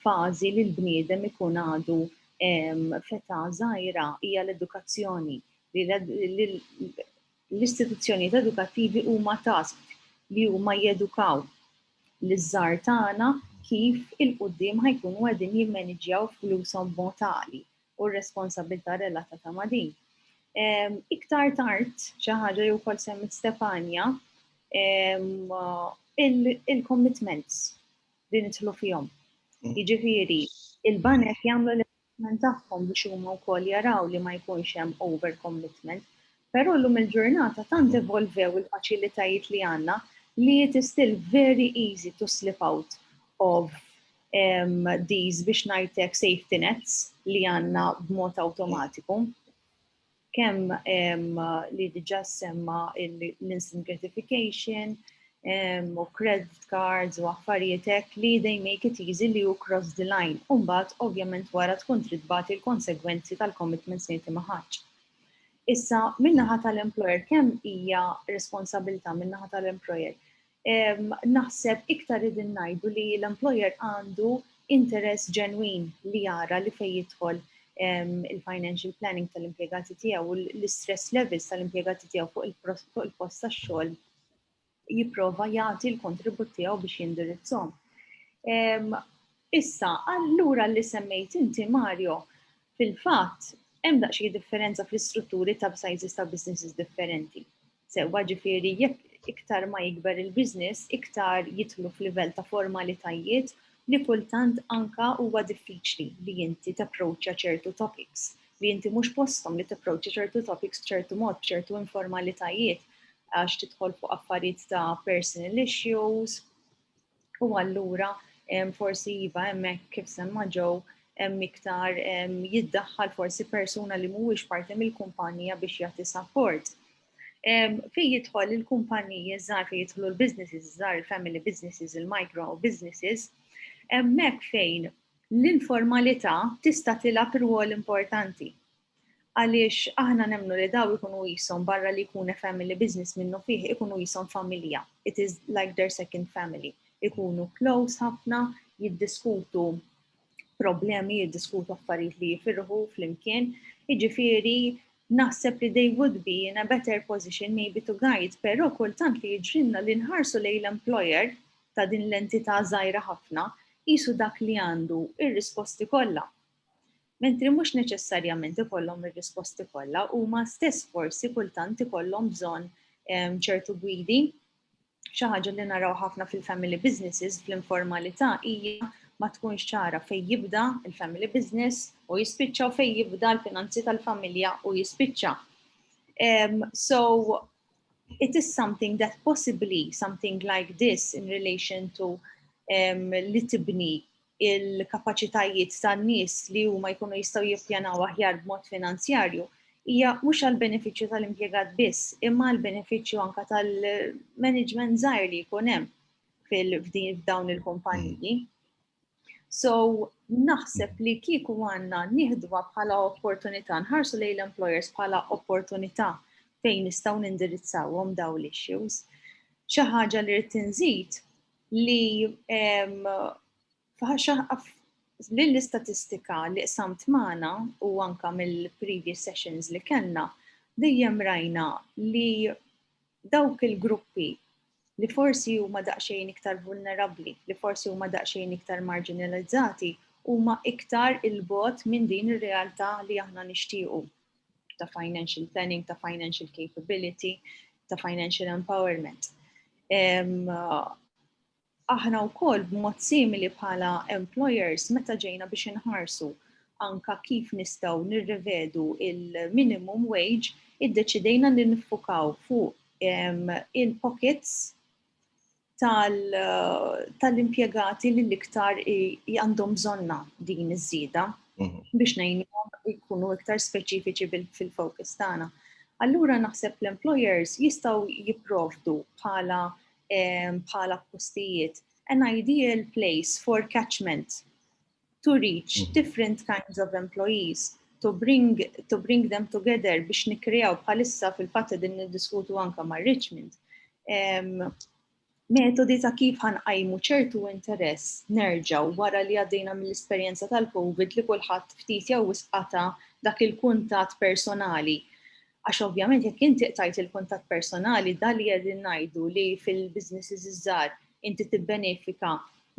fażi li l-bniedem ikun għadu f'età żgħira hija l-edukazzjoni. L-istituzzjonijiet edukattivi huma task li huma jedukaw l-żgħar tagħna kif il-qudiem ħajkunu qegħdin jimmaneġġjaw flushom b'mod tali u r-responsabilità relatata ma' din. Iktar tard xi ħaġa jew ukoll semmit Stefania il-commitments li nidħlu fihom. Jiġifieri il-banek jagħmlu l-investment tagħhom biex huma wkoll jaraw li ma jkunx hemm over commitment, però llum il-ġurnata tant evolvew il-faċilitajiet li għandna li it is still very easy to slip out of these biex ngħidlek safety nets li għandna b'mod awtomatiku. Kemm li diġà semma l-instant gratification u credit cards u affarijiet hekk li they make it easy li you cross the line. U mbagħad ovvjament wara tkun trid tbagħti l-konsegwenzi tal-commitments li inti ma ħadx. Issa min-naħa tal-employer kemm hija responsabilità min-naħa tal-employer. Naħseb iktar idin ngħidu li l-employer għandu interess ġenwin li jara li fejn jidħol il-financial planning tal-impjegati tiegħu u l-stress levels tal-impjegati tiegħu fuq il-post tax-xogħol jipprova jagħti l-kontribut tiegħu biex jindirizzhom. Issa, allura li semmejt inti Mario, fil-fatt hemm daqsxejn differenza fl-istrutturi ta' sizes ta' businesses differenti. Sewwa ġifieri jekk iktar ma jikber il-business, iktar jidħlu f'livell ta' formalitajiet li kultant anka huwa diffiċli li inti tapproachja ċertu topics, li inti mhux posthom li tapproachja ċertu topics b'ċertu mod, b'ċertu informalitajiet għax tidħol fuq affarijiet ta' personal issues, U allura forsi iva hemmhekk kif semma ġew hemm iktar jiddaħħal forsi persuna li mhuwiex parti mill-kumpanija biex jagħti support. Fejn jidħol il-kumpaniji żgħar fejn jidħlu l-businesses żgħar, il-family businesses, il-micro businesses, hemmhekk fejn l-informalità tista' tilgħab rwol importanti. Għaliex aħna nemmnu li daw ikunu jisom barra li jkun family business minnu fih ikunu jisom familja. It is like their second family. Ikunu close ħafna, jiddiskutu problemi, jiddiskutu affarijiet li jifirħu fl-imkien. Jiġifieri naħseb li they would be in a better position maybe to guide, però kultant li jiġrinna li nħarsu lejn l-employer ta' din l-entità żgħira ħafna qisu dak li għandu ir-risposti kollha. Mentri mhux neċessarjament ikollhom ir-risposti kollha, huma stess forsi kultant ikollhom bżonn ċertu gwidi. Xi ħaġa li naraw ħafna fil-family businesses fl-informalità hija ma tkunx ċara fejn jibda il-family business u jispiċċa u fejn jibda l-finanzi tal-familja u jispiċċa. So it is something that possibly something like this in relation to li tibni il-kapaċitajiet tan-nies li huma jkunu jistgħu jippjanaw aħjar b'mod finanzjarju hija mhux għall-benefiċċju tal-impjegat biss, imma għall-benefiċċju anke tal-management żgħir li jkun hemm f'dawn il-kumpaniji. So naħseb li kieku għandna nieħduha bħala opportunità, nħarsu lejn l-employers bħala opportunità fejn nistgħu nindirizzawhom dawn l-issues. Xi ħaġa li rrid tinżid li l-istatistika li qsamt magħna u anke mill-previous sessions li kellna dejjem rajna li dawk il-gruppi li forsi huma daqsxejn iktar vulnerabbli, li forsi huma daqsxejn iktar marginalizzati, huma iktar il-bogħod minn din ir-realtà li aħna nixtiequ ta' financial planning, ta' financial capability, ta' financial empowerment. Aħna wkoll b'mod simili bħala employers meta ġejna biex inħarsu anka kif nistgħu nirrivedu il-minimum wage, iddeċidejna li niffukaw fuq il-pockets tal-impjegati li l-iktar għandhom bżonna din iż-żieda biex ngħinhom jkunu iktar speċifiċi fil-focus tagħna. Allura naħseb l-employers jistgħu jipprovdu bħala postijiet an ideal place for catchment to reach different kinds of employees, to bring them together biex nikkreaw bħalissa fil-fatt din niddiskutu anke ma' Richmond. Metodi ta' kif ħanqajmu ċertu interess nerġgħu wara li għaddejna mill-esperjenza tal-COVID li kulħadd ftit jew wisqata dak il-kuntatt personali. Għax ovvjament jekk inti qtajt il-kuntatt personali dan li qegħdin ngħidu li fil-businesses iż-żgħar inti tibbenefika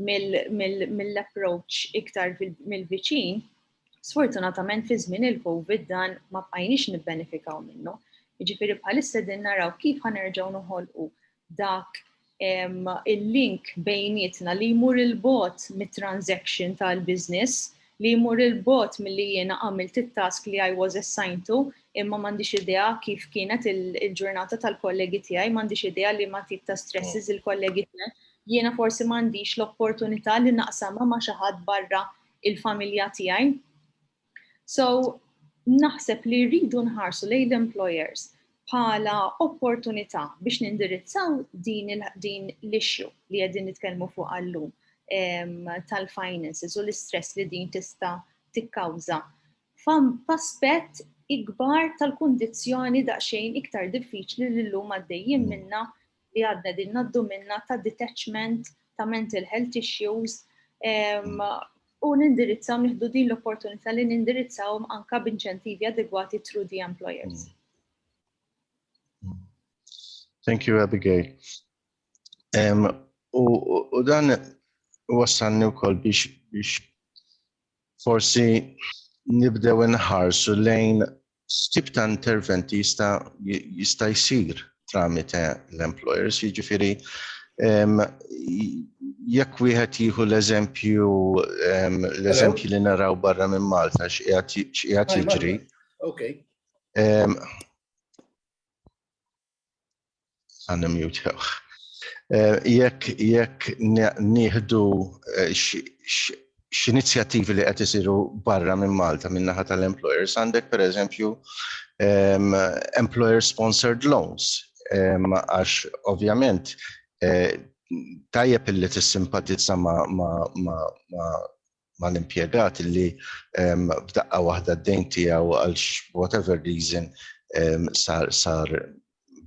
mill-approach iktar mill-viċin, sfortunatament fi żmien il-COVID dan ma bqajniex nibbenefikaw minnu. Jiġifieri bħalissa din naraw kif ħanerġgħu noħolqu dak il-link bejnietna li jmur il-bot mit-transaction tal-business, li jmur il-bot milli jiena għamilt it-task li I was assigned to, imma m'għandix idea kif kienet il-ġurnata tal-kollegi tiegħi, m'għandix idea li ma tip ta' stresses il-kollegi tiegħi, jiena forsi m'għandix l-opportunità li naqsamha ma' xi ħadd barra il-familja tiegħi. So naħseb li rridu nħarsu lejn l-employers bħala opportunità biex nindirizzaw din l-issue li qegħdin nitkellmu fuq għallum tal-finances u l-istress li din tista' tikkawża f'aspett ikbar tal-kundizzjoni daqsxejn iktar diffiċli li llum għaddejjin minnha li għadna din ngħaddu minnha ta' detachment ta' mental health issues u nindirizzaw nieħdu din l-opportunità li nindirizzawhom anke b'inċentivi adegwati through the employers. Thank you, Abigail. U dan wassalni wkoll biex forsi nibdew inħarsu lejn tip ta' interventi jista' jsir tramite l-employers, jiġifieri jekk wieħed jieħu l-eżempju li naraw barra minn Malta x'qiegħed jiġri. Okay. Unmute. jekk nieħdu x'inizjattivi li qed isiru barra minn Malta minn naħa tal-employers, għandek pereżempju employer sponsored loans, għax ovvjament tajjeb illi tissimpatizza ma l-impjegat li b'daqqa waħda d-dejn tiegħu għal whatever reason sar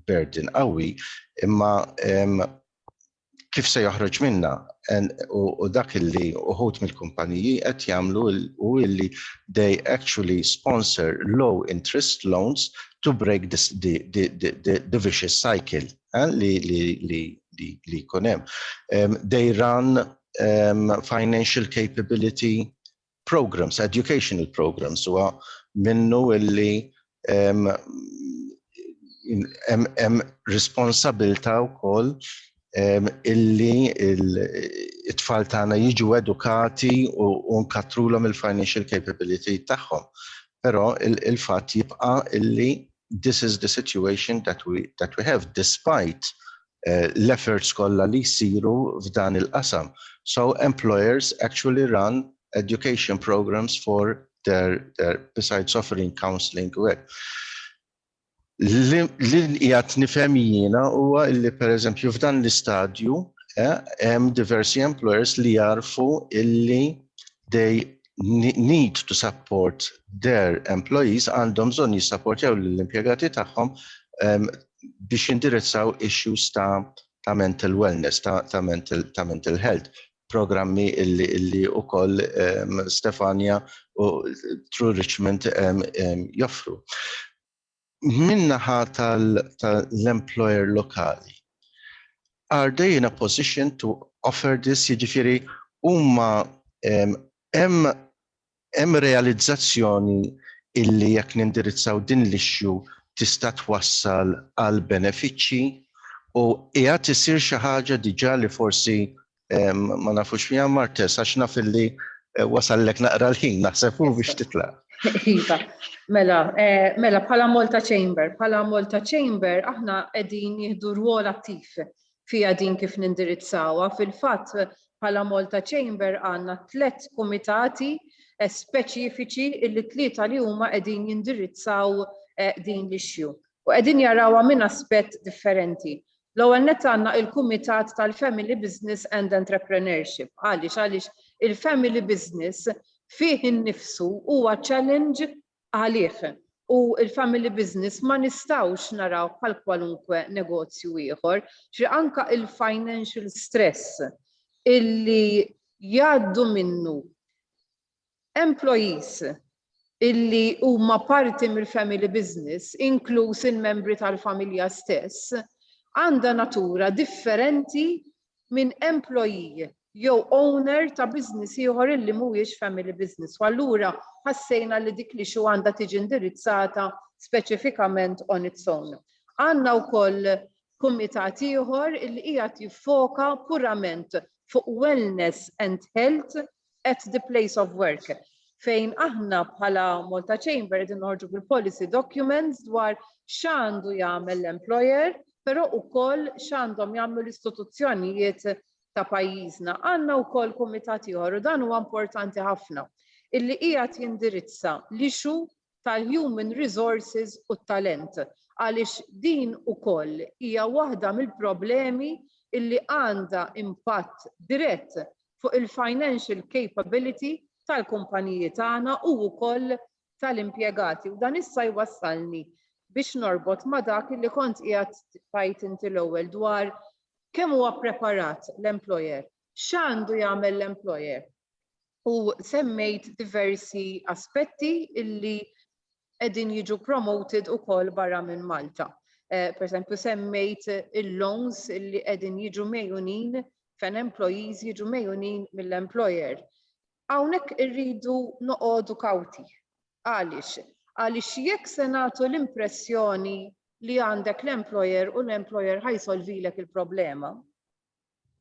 burden qawwi, imma kif se joħroġ minna u dak illi uħud mill-kumpaniji qed jagħmlu u illi they actually sponsor low interest loans to break the vicious cycle li jkun hemm. They run financial capability programs, educational programs, u minnu illi hemm responsabilta wkoll illi it-tfal tagħna jiġu edukati u nkatrulhom il-financial capability tagħhom. Però il-fatt jibqa' illi this is the situation that we have despite l-efforts kollha li jsiru f'dan il-qasam. So employers actually run education programs for their besides offering counseling u hekk. Li qiegħed nifhem jiena huwa li pereżempju f'dan l-istadju hemm diversi employers li jarfu illi they need to support their employees, għandhom bżonn jissapportjaw lill-impjegati tagħhom biex jindirizzaw issues ta' mental wellness, ta' mental health. Programmi illi wkoll Stefania u True Richmond joffru. Minnaħa tal-employer lokali, are they in a position to offer this? Jiġifieri huma hemm realizzazzjoni illi jekk nindirizzaw din l-issue tista' twassal għal benefiċċji u qiegħed isir xi ħaġa diġà li forsi ma nafux fiha Martes għax naf illi wasallek naqra l-ħin naħseb hu biex titlaq. Iva, mela bħala Malta Chamber aħna qegħdin jieħdu rwol attiv fiha din kif nindirizzawha. Fil-fatt bħala Malta Chamber għandna 3 kumitati speċifiċi illi 3 li huma qegħdin jindirizzaw din l-issue. U qegħdin jarawha minn aspett differenti. L-ewwel nett għandna il-Kumitat tal-Family Business and Entrepreneurship. Għaliex il-family business fih innifsu huwa challenge għalih. U il-family business ma nistgħux naraw bħal kwalunkwe negozju ieħor, anke il-financial stress illi jgħaddu minnu employees illi huma parti mill-family business, inkluż il-membri tal-familja stess, għandha natura differenti minn employee jew owner ta' business ieħor illi mhuwiex family business. U allura ħassejna li dik li xu għandha tiġi indirizzata speċifikament on its own. Għandna wkoll kumitat ieħor illi qiegħed jiffoka purament fuq wellness and health at the place of work, fejn aħna bħala Malta Chamber qed inħorġu bil-policy documents dwar x'għandu jagħmel l-employer, però wkoll x'għandhom jagħmlu l-istituzzjonijiet ta' pajjiżna. Għandna wkoll kumitat ieħor u dan huwa importanti ħafna illi qiegħed jindirizza l-issue tal-human resources u t-talent għaliex din ukoll hija waħda mill-problemi illi għandha impatt dirett fuq il-financial capability tal-kumpaniji tagħna u wkoll tal-impjegati. U dan issa jwassalni biex norbot ma' dak illi kont qiegħed tajt inti l-ewwel dwar kemm huwa preparat l-employer, x'għandu jagħmel l-employer. U semmejt diversi aspetti illi qegħdin jiġu promoted ukoll barra minn Malta. Per esempio semmejt il-loans illi qegħdin jiġu mejjunin fejn employees jiġu mejjunin mill-employer. Hawnhekk irridu noqogħdu kawti. Għaliex jekk se nagħtu l-impressjoni li għandek l-employer u l-employer ħajsolvilek il-problema,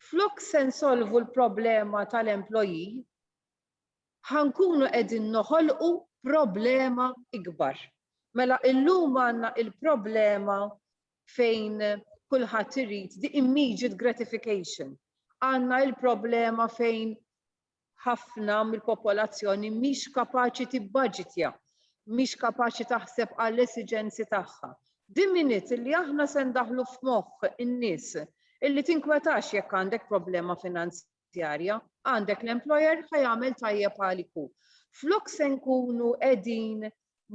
flok se nsolvu l-problema tal-employee, ħankunu qegħdin noħolqu problema ikbar. Mela illum għandna il-problema fejn kulħadd irid the immediate gratification. Għandna il-problema fejn ħafna mill-popolazzjoni mhix kapaċi tibbaġitja, mhix kapaċi taħseb għall-esiġenzi tagħha. Diminit li aħna se ndaħlu f'moħħ in-nies illi tinkwetax jekk għandek problema finanzjarja, għandek l-employer ħajamel tajjeb għaliku. Flok se nkunu qegħdin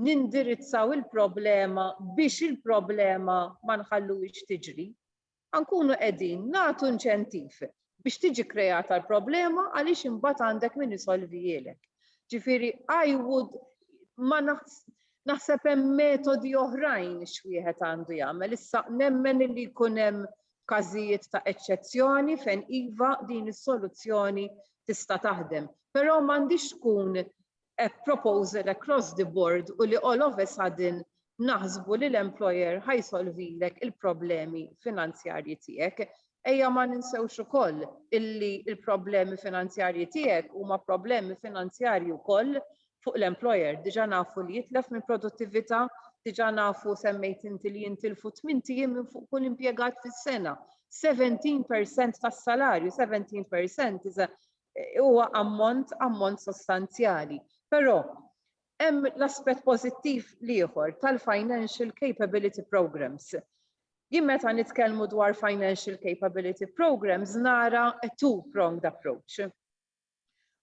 nindirizzaw il-problema biex il-problema ma nħalluhiex tiġri, nkunu qegħdin nagħtu inċentiv biex tiġi kreata l-problema għaliex imbagħad għandek min isolvijilek. Ġifieri ma naħseb hemm metodi oħrajn x'wieħed għandu jagħmel. Issa nemmen li jkun hemm każijiet ta' eċċezzjoni fejn iva din is-soluzzjoni tista' taħdem. Però m'għandix tkun a proposal across the board u li all of a sudden naħsbu li l-employer ħajsolvilek il-problemi finanzjarji tiegħek. Ejja ma ninsewx ukoll illi il-problemi finanzjarji tiegħek huma problemi finanzjarji wkoll fuq l-employer. Diġà nafu li jitlef minn produttività, diġà nafu semmejt inti li jintilfu 8 ijiem minn fuq kull impjegat fis-sena. 17% tas-salarju, 17% huwa ammont sostanzjali. Però hemm l-aspett pożittiv ieħor tal-Financial Capability Programs. Jien meta nitkellmu dwar Financial Capability Programs nara a two-pronged approach.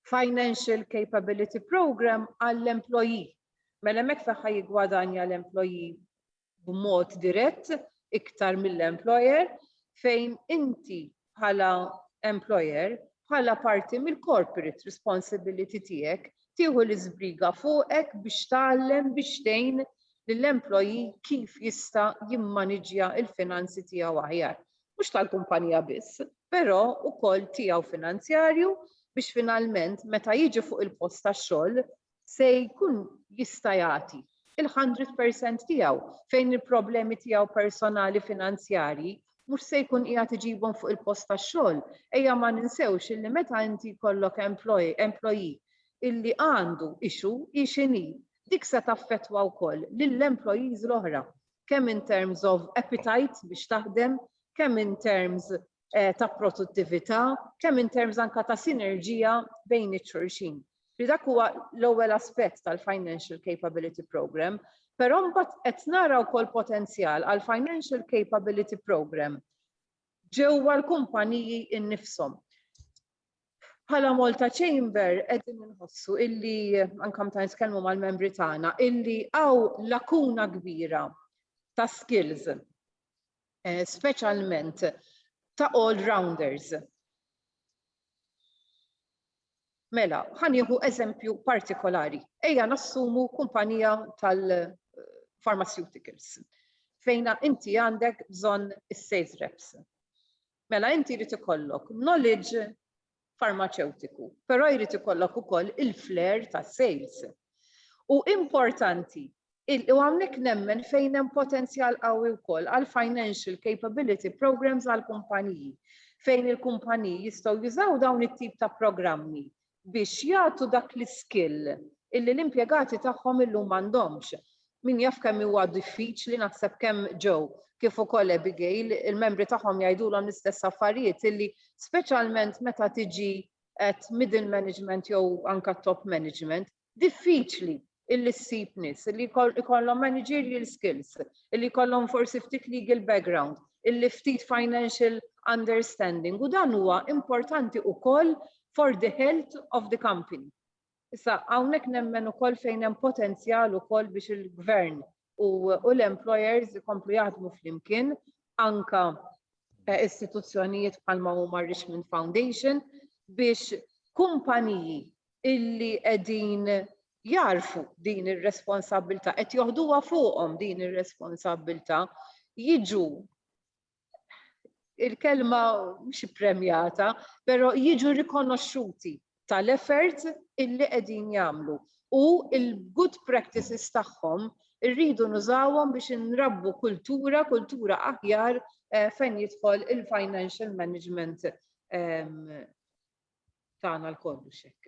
Financial Capability Program għall-employee. Mela hemmhekk fejn jiggwadanja l-employee b'mod dirett iktar mill-employer fejn inti bħala employer bħala parti mill-corporate responsibility tiegħek tieħu l-iżbriga fuqek biex tgħallem biex tgħin lill-employee kif jista' jimmaniġja l-finanzi tiegħu aħjar. Mhux tal-kumpanija biss, però wkoll tiegħu finanzjarju biex finalment meta jiġi fuq il-post tax-xogħol se jkun jista' jagħti il-100% tiegħu fejn il-problemi tiegħu personali finanzjarji mhux se jkun qiegħed iġibhom fuq il-post tax-xogħol. Ejja ma ninsewx illi meta inti jkollok employee illi għandu ixini, dik se taffettwa wkoll lill-employees l-oħra, kemm in terms of appetite biex taħdem, kemm in terms ta' produttività, kemm in terms anka ta' sinerġija bejn iċ-xulxin. Dak huwa l-ewwel aspett tal-Financial Capability Program, però mbagħad qed nara wkoll potenzjal għal Financial Capability Program ġewwa l-kumpaniji innifshom. Bħala Malta Chamber qegħdin inħossu illi anke meta nitkellmu mal-membri tagħna illi hawn lakuna kbira ta' skills, speċjalment ta' all-rounders. Mela, ħanieħu eżempju partikolari. Ejja nassumu kumpanija tal-pharmaceuticals fejn inti għandek bżonn is-sales reps. Mela inti jrid ikollok knowledge farmaceutiku, però jrid ikollok ukoll il-flair tas-sales. U importanti u hawnhekk nemmen fejn hemm potenzjal qawwi wkoll għal financial capability programs għal kumpaniji fejn il-kumpaniji jistgħu jużaw dawn it-tip ta' programmi biex jagħtu dak l-iskill illi l-impjegati tagħhom illum m'għandhomx. Min jaf kemm huwa diffiċli naħseb kemm ġew kif ukoll Abigail, il-membri tagħhom jgħidulhom l-istess affarijiet illi speċjalment meta tiġi at middle management jew anke top management, diffiċli illi ssib nies illi jkollhom managerial skills, illi jkollhom forsi ftit legal background, illi ftit financial understanding u dan huwa importanti wkoll for the health of the company. Issa hawnhekk nemmen ukoll fejn hemm potenzjal ukoll biex il-gvern u l-employers ikomplu jaħdmu flimkien anka istituzzjonijiet bħalma huma Richmond Foundation biex kumpaniji illi qegħdin jarfu din ir-responsabilità qed joħduha fuqhom din ir-responsabilità jiġu il-kelma mhux ippremjata, però jiġu rikonoxxuti tal-effort illi qegħdin jagħmlu u il-good practices tagħhom irridu nużawhom biex inrabbu kultura aħjar fejn jidħol il-financial management tagħna l-kollu xekk.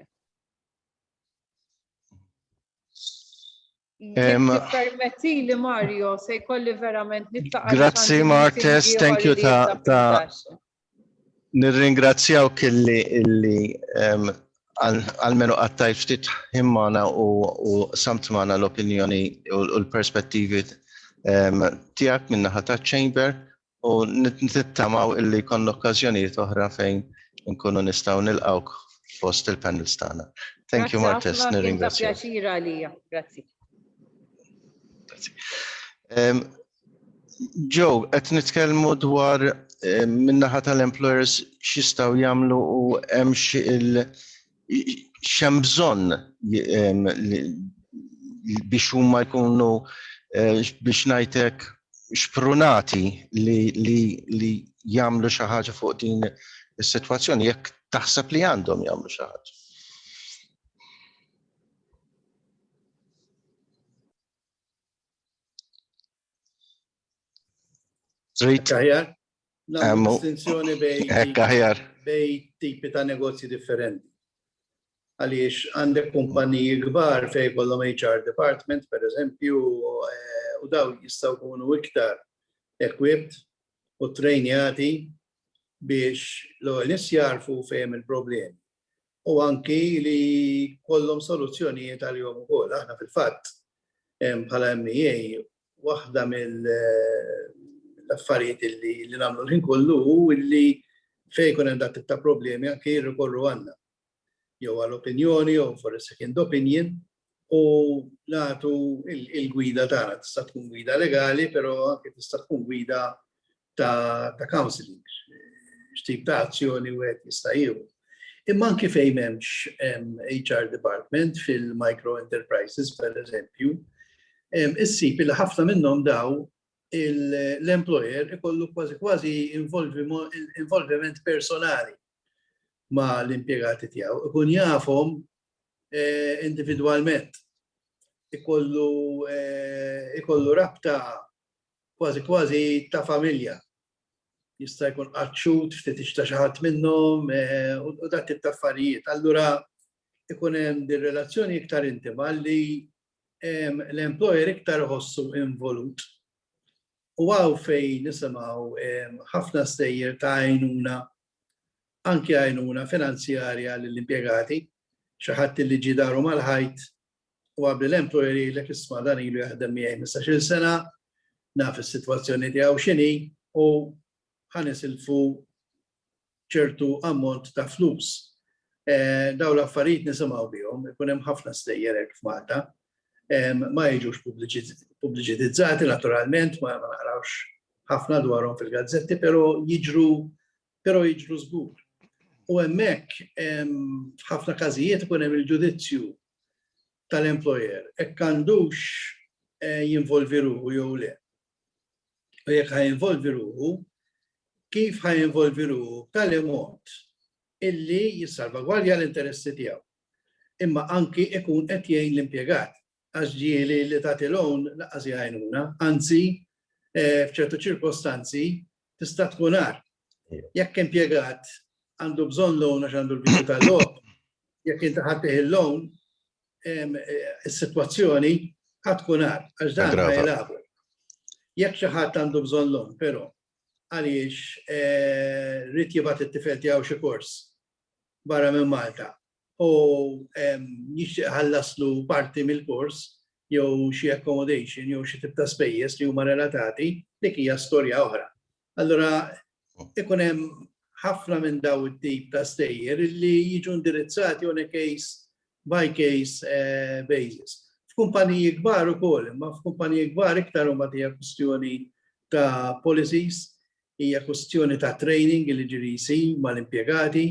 Permetti li Mario se jkolli verament nitlaqa. Grazzi, Martes, thank you ta' nirringrazzjawk illi għalmenu għattajt ftit himmana u samt mana l-opinjoni u l-perspettivi tijak minna ħata Chamber u nittamaw illi kon l-okkazjonijiet oħra fejn nkunu nistaw nilqawk fost il-panels tagħna. Thank you, Martes, nirringrazzjawk. Pjaċira għalija. Grazzi. Joe, qed nitkellmu dwar min-naħa tal-employers x'jistgħu jagħmlu u hemm x'hemm bżonn biex huma jkunu biex ngħidlek xprunati li jagħmlu xi ħaġa fuq din is-sitwazzjoni jekk taħseb li għandhom jagħmlu xi ħaġa. Kaħjar? Nagħmlu distinzjoni bej tipi ta' negozji differenti. Għaliex għandek kumpaniji kbar fejn kollhom HR department, per eżempju, u daw jistgħu jkunu iktar equipped u trejnjati biex l-ewwel nies jarfu fejn il-problemi. U anki li kollhom soluzzjonijiet għalihom ukoll. Aħna fil-fatt bħala MEA waħda l-affarijiet li nagħmlu l-ħin kollu illi fejn kun hemm dak ta' problemi anke jirrikorru għandna. Jew għall-opinjoni jew for a second opinion u nagħtu il-gwida tagħna. Tista' tkun gwida legali, però anke tista' tkun gwida ta' counseling. X'tip ta' azzjoni wieħed jista' jieħu. Imma anke fejn m'hemmx HR department fil-micro enterprises, per eżempju, issib li ħafna minnhom daw l-employer ikollu kważi involviment personali ma l-impjegati tiegħu. Ikun jafhom individwalment. Ikollu rabta kważi ta' familja. Jista' jkun qaċċut ftit ixta' xi ħadd minnhom u dak tip ta' affarijiet. Allura ikun hemm din relazzjoni iktar intima li l-employer iktar iħossu involut. U għaw fej nisimgħu ħafna stejjer ta' għajnuna, anki għajnuna finanzjarja lill-impjegati, xi ħadd li ġie daru mal-ħajt u qabel l-employer jgħidlek isma' dan ilu jaħdem miegħi 15-il sena, naf is-sitwazzjoni tiegħu x'inhi u ħanisilfu ċertu ammont ta' flus. Dawn l-affarijiet nisimgħu bihom, ikun hemm ħafna stejjer hekk f'Malta. Ma jiġux pubbliċitizzati naturalment, ma narawx ħafna dwarhom fil-gazzetti, però jiġru żgur. U hemmhekk f'ħafna każijiet ikun hemm il-ġudizzju tal-employer hekk għandux jinvolvi ruħu jew le. U jekk ħajinvolvi ruħu, kif ħajinvolvi ruħu b'tali mod illi jissalvagwardja l-interessi tiegħu. Imma anki ikun qed jgħin l-impjegat. Għax ġieli li tagħti loan laqqas jgħinuna, anzi f'ċertu ċirkostanzi tista' tkun għar. Jekk impjegat għandu bżonn loan għax għandu l-bidu tal-logħob, jekk inti ħaddih il-loan, is-sitwazzjoni ħadd tkun għar għax dan ma jilagħbu. Jekk xi ħadd għandu bżonn loan, però għaliex rid jibgħat it-tifel tiegħu xi kors barra minn Malta. U jixtieq ħallaslu parti mill-kors jew xi accommodation jew xi tip ta' spejjeż li huma relatati dik hija storja oħra. Allura ikun hemm ħafna minn daw it-tip ta' stejjer li jiġu indirizzati on a case by case basis. F'kumpaniji kbar ukoll, imma f'kumpaniji kbar iktar huma hija kwistjoni ta' policies, hija kwistjoni ta' training li ġiri jsir mal-impjegati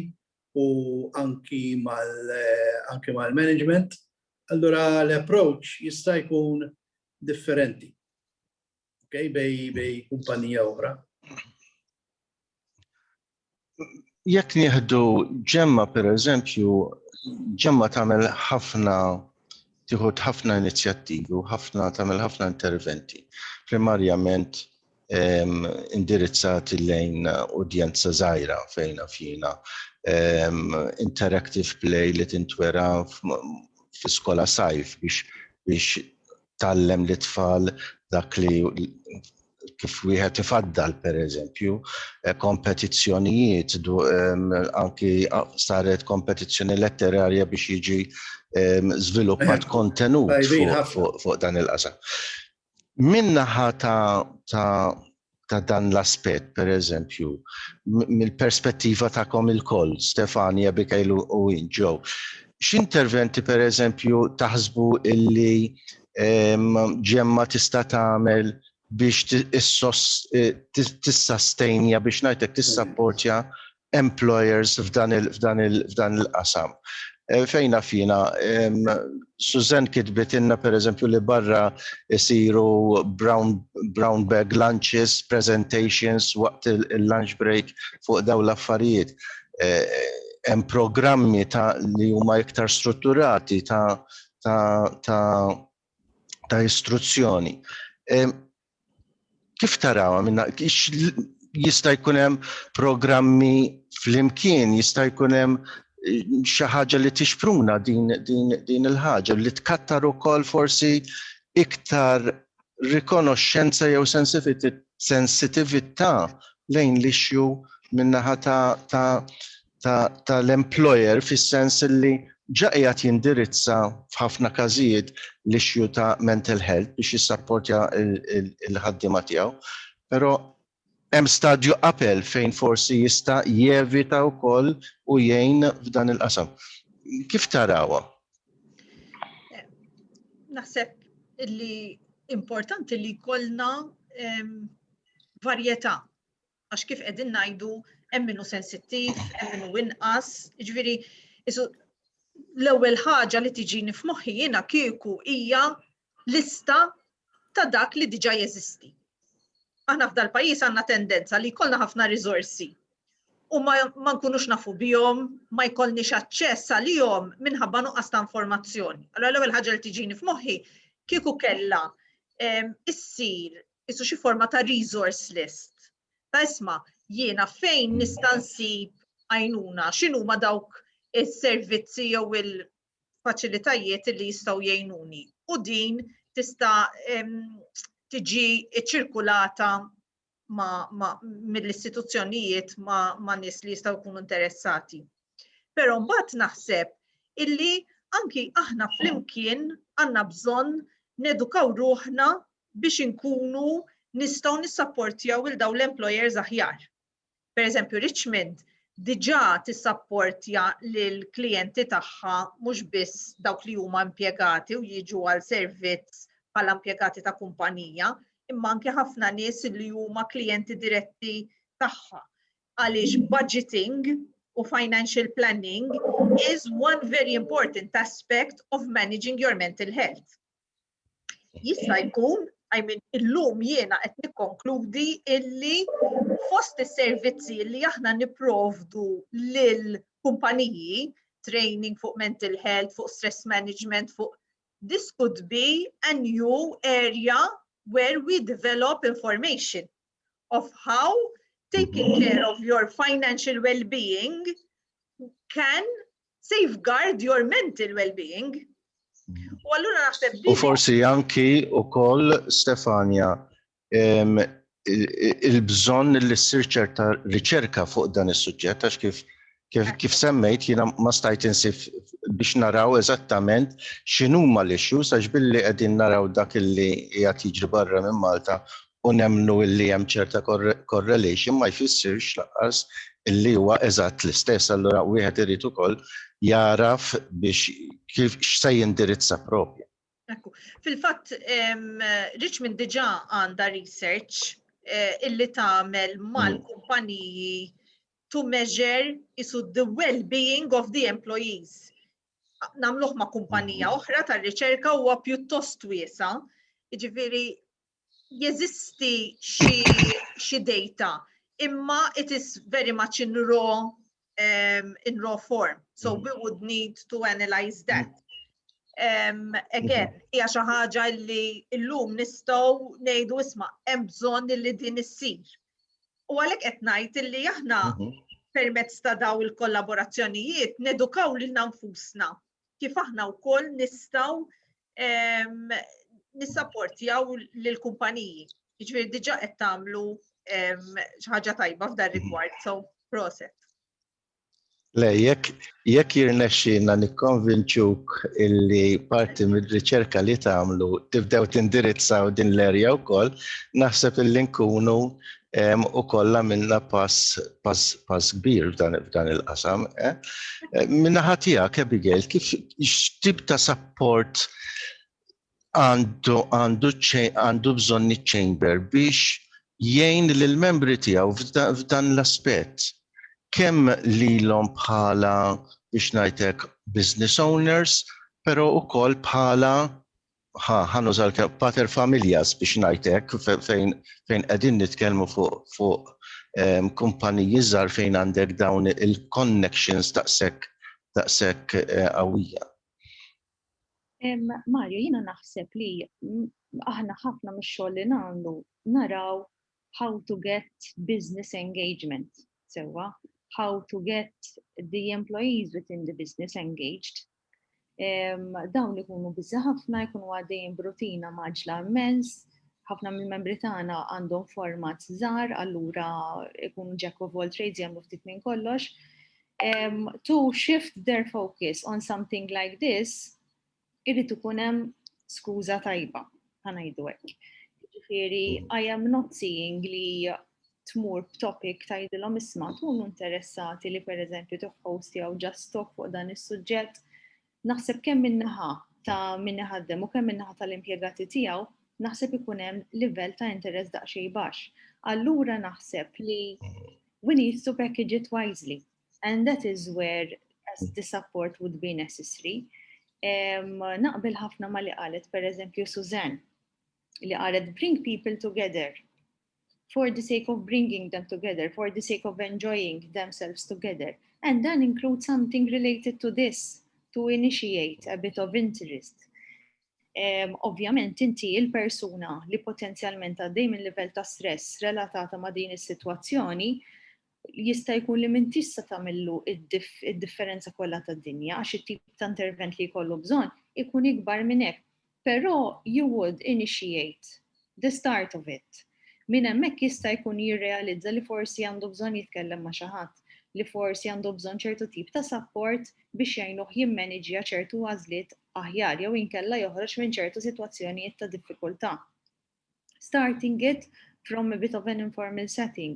u anki mal-management, allura l-approach jista' jkun differenti. Okay? Bej kumpanija oħra. Jekk nieħdu ġemma pereżempju, ġemma tagħmel tieħu ħafna inizjattivi u tagħmel ħafna interventi. Primarjament indirizzati lejn udjenza żgħira fejna fina. Interactive play li tintwera f'skola sajf biex tallem l-tfal dak li kif wieħed ifaddal pereżempju, kompetizzjonijiet, anki saret kompetizzjoni letterarja biex jiġi żviluppat kontenut fuq dan il-qasam. Min-naħa ta' dan l-aspett, pereżempju, mill-perspettiva tagħkom il-koll, Stefania, Bikejlu u Joe, x'interventi pereżempju taħsbu illi ġemma tista' tagħmel biex tissastenja biex ngħidlek tissapportja employers f'dan il-qasam. Fejna fina, Susan kitbet inna pereżempju li barra isiru brown bag lunches, presentations waqt il-lunch break fuq dawn l-affarijiet. Hemm programmi li huma iktar strutturati ta' istruzzjoni. Kif taraw minna, jista' jkun hemm programmi flimkien, jista' jkun hemm xi ħaġa li tixpruna din il-ħaġa li tkattar ukoll forsi iktar rikonoxxenza jew sensitività lejn l-issue min-naħa tal-employer fis-sens li ġaqjat jindirizza f'ħafna każijiet l-issue ta' mental health biex jissapportja il-ħaddiema tiegħu, però hemm stadju qabel fejn forsi jista' jevita wkoll u jgħin f'dan il-qasam. Kif tarawha? Naħseb li importanti li jkollna varjetà. Għax kif qegħdin ngħidu hemm minnu sensittiv, hemm minnu inqas, jiġifieri l-ewwel ħaġa li tiġini f'moħħi jiena kieku hija lista ta' dak li diġà jeżisti. Aħna f'dal pajjiż għandna tendenza li jkollna ħafna riżorsi u ma nkunux nafu bihom, ma jkollniex aċċess għalihom minħabba nuqqas ta' informazzjoni. Allura l-ewwel ħaġa li tiġini f'moħħi kieku kellha issir isu xi forma ta' resource list. Ta' isma' jiena fejn nista' nsib għajnuna, x'inhuma dawk is-servizzi jew il-faċilitajiet li jistgħu jgħinuni. U din tista' tiġi ċirkulata mill-istituzzjonijiet ma' nies li jistgħu jkunu interessati. Però mbagħad naħseb illi anki aħna flimkien għandna bżonn nedukaw ruħna biex inkunu nistgħu nissapportjaw il dawn l-employers aħjar. Pereżempju Richmond diġà tissapportja lil klijenti tagħha mhux biss dawk li huma impjegati u jiġu għal servizz bħala impjegati ta' kumpanija, imma anke ħafna nies li huma klijenti diretti tagħha. Għaliex budgeting u financial planning is one very important aspect of managing your mental health. Jista' jkun, illum jiena qed nikkonkludi illi fost is-servizzi li aħna nipprovdu lil kumpaniji, training fuq mental health, fuq stress management, fuq this could be a new area where we develop information of how taking care of your financial well-being can safeguard your mental well-being. U allura naħseb u forsi anki ukoll Stefania il-bżonn li ssir ċerta riċerka fuq dan is-suġġett għax kif semmejt jiena ma stajt insif biex naraw eżattament x'inhuma l-issues għax billi qegħdin naraw dak illi qiegħed jiġri barra minn Malta u nemmnu illi hemm ċerta correlation ma jfissirx lanqas illi huwa eżatt l-istess. Allura wieħed irid ukoll jaraf biex kif x'se jindirizza proprju. Fil-fatt Richmond diġà għandha research illi tagħmel mal-kumpaniji to measure the well-being of the employees. Namluħ ma' kumpanija oħra tar-riċerka huwa pjuttost wiesa, jiġifieri jeżisti xi data, imma it is very much in raw form. So we would need to analyze that. Again, hija xi ħaġa li llum nistgħu ngħidu isma' hemm bżonn li din issir. U għalhekk qed ngħid illi aħna permezz ta' daw il-kollaborazzjonijiet nedukaw lil nfusna kif aħna wkoll nistgħu nissapportjaw lill-kumpaniji. Jiġifieri diġà qed tagħmlu xi ħaġa tajba f'dan rigward, so proset. Le, jekk jirnexxina nikkonvinċuk illi parti mid-riċerka li tagħmlu tibdew tindirizzaw din l-erja wkoll, naħseb illi nkunu ukoll għamilna pass kbir f'dan il-qasam. Min-naħa tiegħek, Abigail, kif x'tip ta' support għandu bżonn iċ-chamber biex jgħin lill-membri tiegħu f'dan l-aspett? Kemm lilhom bħala biex ngħidlek business owners, però wkoll bħala ħanużal pater familjas biex ngħidlek fejn qegħdin nitkellmu fuq kumpaniji żgħar fejn għandek dawn il-connections daqshekk qawwija. Mario, jiena naħseb li aħna ħafna mix-xogħol li nagħmlu naraw how to get business engagement sewwa. How to get the employees within the business engaged. Dawn ikunu biża ħafna jkunu għaddejjin b'rutina maġla immens, ħafna mill-membri tagħna għandhom format żgħar, allura ikunu jack of all trades jagħmlu ftit minn kollox. To shift their focus on something like this, irid ikun hemm skuża tajba, ħanajdu hekk. Jiġifieri, I am not seeing li tmur b'topic tgħidilhom isma' tkunu interessati li pereżempju tihostjaw just talk fuq dan is-suġġett, naħseb kemm min-naħa ta' min iħaddem u kemm min-naħa tal-impjegati tiegħu naħseb ikun hemm livell ta' interess daqsxejn baxx. Allura naħseb li we need to package it wisely, and that is where the support would be necessary. Naqbel ħafna ma li qalet pereżempju Suzanne li qalet bring people together. For the sake of bringing them together, for the sake of enjoying themselves together. And then include something related to this, to initiate a bit of interest. Ovvjament, inti il-persuna li potenzjalment għaddej minn livell ta' stress relatata ma' din is-sitwazzjoni jista' jkun li minn tista' tagħmillu id-differenza kollha tad-dinja għax it-tip ta' intervent li jkollu bżonn ikun ikbar minn hekk. Però you would initiate the start of it. Min hemmhekk jista' jkun jirrealizza li forsi għandu bżonn jitkellem ma' xi ħadd, li forsi għandu bżonn ċertu tip ta' support biex jgħinuh jimmaneġġja ċertu għażliet aħjar jew inkella joħroġ minn ċertu sitwazzjonijiet ta' diffikultà. Starting it from a bit of an informal setting.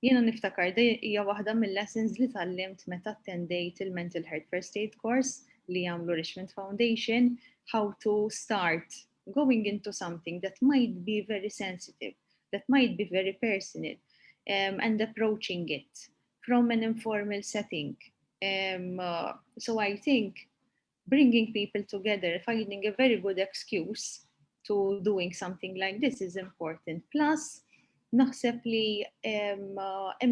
Jiena niftakar hija waħda mill-lessons li tallimt meta attendejt il-Mental Health First Aid course li jagħmlu Richmond Foundation, how to start going into something that might be very sensitive, that might be very personal, and approaching it from an informal setting. So I think bringing people together, finding a very good excuse to doing something like this is important. Plus, naħseb li hemm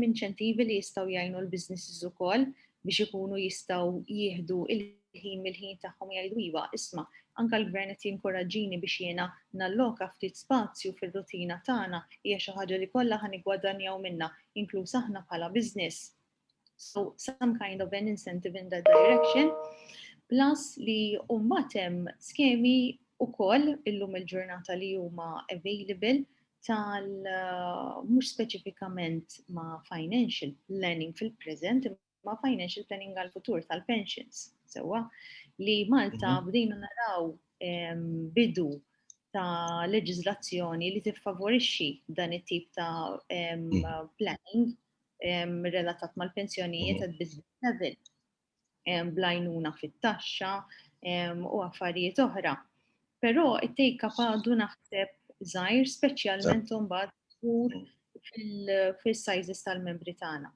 inċentivi li jistgħu jgħinu l-businesses ukoll biex ikunu jistgħu jieħdu il-ħin mill-ħin tagħhom jgħidu iva, isma' anke l-gvern qed jinkoraġġini biex jiena nalloka ftit spazju fir-rutina tagħna hija xi ħaġa li kollha ħanigwadanjaw minnha, inkluż aħna bħala business. So some kind of an incentive in that direction. Plus li mbagħad hemm skemi ukoll illum il-ġurnata li huma available mhux speċifikament ma' financial planning fil-preżent, ma' financial planning għal-futur tal-pensions. Sewwa li Malta bdejna naraw bidu ta' leġiżlazzjoni li tiffavorixxi dan it-tip ta' planning relatat mal-pensjonijiet at business level, blajnuna fit-taxxa u affarijiet oħra. Però it-take-up għadu naħseb żgħir speċjalment imbagħad fil-sizes tal-membri tagħna.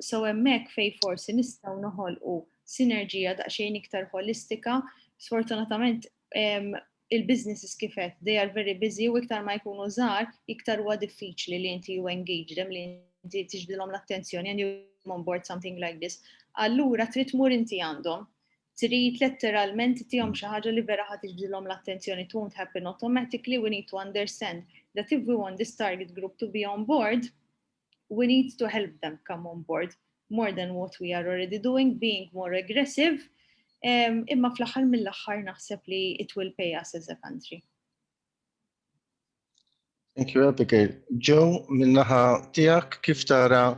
So hemmhekk fejn forsi nistgħu noħolqu sinerġija daqsxejn iktar holistika. Sfortunatament il-businesses kifet, they are very busy u iktar ma jkunu żgħar, iktar huwa diffiċli li inti you engage them, li inti tiġbdilhom l-attenzjoni and you on board something like this. Allura trid tmur inti għandhom, trid letteralment tihom xi ħaġa li vera ħadd tiġbdilhom l-attenzjoni. It won't happen automatically. We need to understand that if we want this target group to be on board, we need to help them come on board more than what we are already doing, being more aggressive. Imma fl-aħħar mill-aħħar naħseb li it will pay us as a country. Thank you, Abigail. Joe, minnaħa tijak kif tara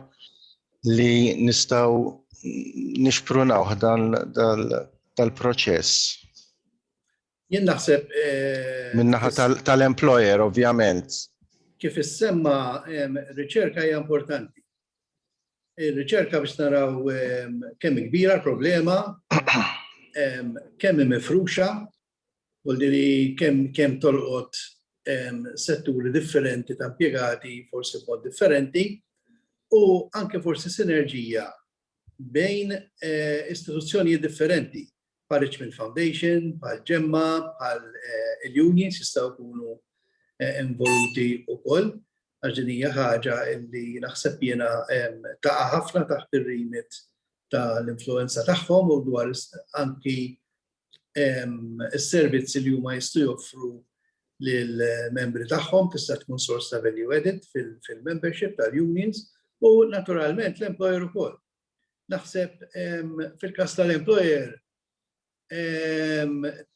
li nistaw nixprunaw dal-proċess? Jien naħseb Minnaħa tal-employer, ovvjament. kif issemma riċerka hija importanti. Ir-riċerka biex naraw kemm kbira problema, kemm mifruxa, vuol dire kemm tolqot setturi differenti ta' impjegati forsi b'mod differenti u anke forsi sinerġija bejn istituzzjonijiet differenti, bħal Richmond Foundation, bħal Ġemma, bħal il-unions jistgħu jkunu involuti wkoll, għax din hija ħaġa li naħseb jiena taqa' ħafna taħt ir-remit tal-influenza tagħhom u dwar anki is-servizzi li huma jistgħu joffru lill-membri tagħhom tista' tkun source ta' value added fil-membership tal-unions u naturalment l-employer ukoll. Naħseb fil-każ tal-employer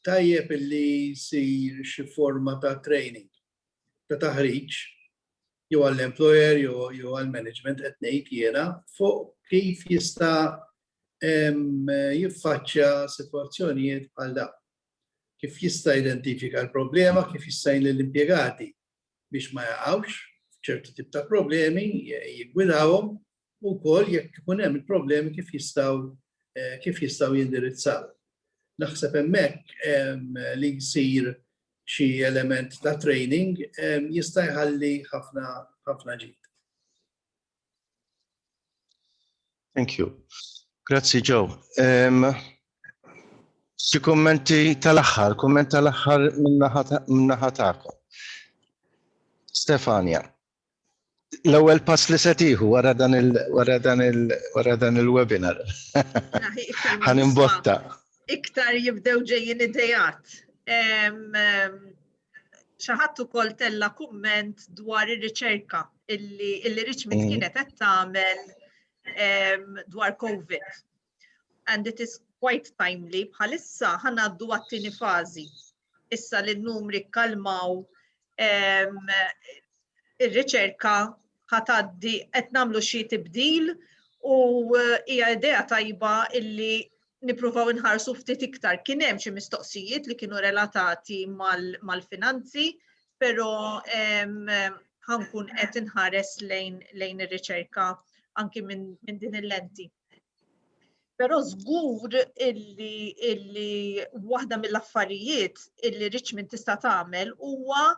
tajjeb li jsir xi forma ta' training ta' taħriġ jew għall-employer jew għall-management qed ngħid jiena fuq kif jista' jiffaċċja sitwazzjonijiet bħal dawn. Kif jista' identifika l-problema, kif jista' jgħin lill-impjegati biex ma jaqgħux f'ċertu tip ta' problemi, jiggwidawhom u wkoll jekk ikun hemm il-problemi kif jistgħu jindirizzaw. Naħseb hemmhekk li jsir xi element ta' training jista' jħalli ħafna ġid. Thank you. Grazzi, Joe. Xi kummenti tal-aħħar, kumment tal-aħħar min-naħa tagħkom. Stefania, l-ewwel pass li se tieħu wara dan il-webinar. Ħanimbotta. Iktar jibdew ġejjin idejat. Xi ħadd ukoll tella kumment dwar ir-riċerka illi Richmond kienet qed tagħmel dwar COVID. And it is quite timely bħalissa ħanaddu għat-tieni fażi. Issa li n-numri kkalmaw ir-riċerka ħatgħaddi qed nagħmlu xi tibdil u hija idea tajba illi nippruvaw inħarsu ftit iktar. Kien hemm xi mistoqsijiet li kienu relatati mal-finanzi, però ħankun qed inħares lejn ir-riċerka anki minn din il-lenti. Però żgur illi waħda mill-affarijiet illi Richmond tista' tagħmel huwa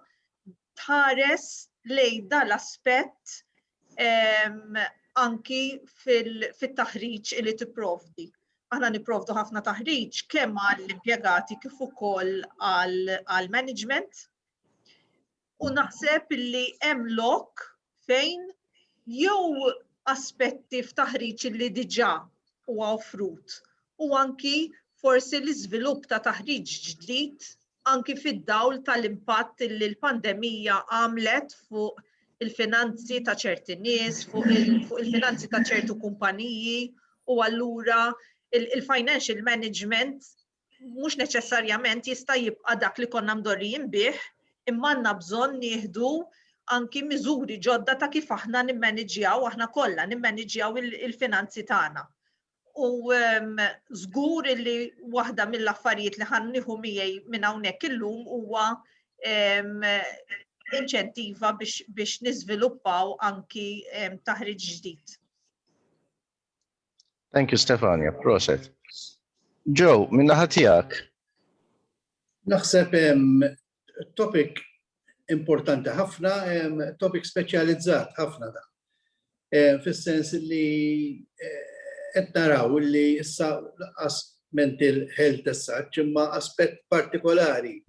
tħares lejn dal-aspett anki fit-taħriġ illi tipprovdi. Aħna nipprovdu ħafna taħriġ kemm għall-impjegati kif ukoll għall-management. U naħseb illi hemm lok fejn jew aspetti f'taħriġ li diġà huwa offrut u anki forsi l-iżvilupp ta' taħriġ ġdid anki fid-dawl tal-impatt li l-pandemija għamlet fuq il-finanzi ta' ċerti nies, fuq il-finanzi ta' ċertu kumpaniji u allura il-financial management mhux neċessarjament jista' jibqa' dak li konna mdorrijin bih, imma għandna bżonn nieħdu anki miżuri ġodda ta' kif aħna nimmaneġġjaw aħna kollha nimmaneġġjaw il-finanzi tagħna. U żgur li waħda mill-affarijiet li ħannieħu miegħi minn hawnhekk illum huwa inċentiva biex niżviluppaw anki taħriġ ġdid. Thank you, Stefania. Proset. Joe, min-naħa tiegħek. Naħseb topic importanti ħafna, topic speċjalizzat ħafna da. Fis-sens li qed naraw li issa laqas mental health as-such imma aspett partikolari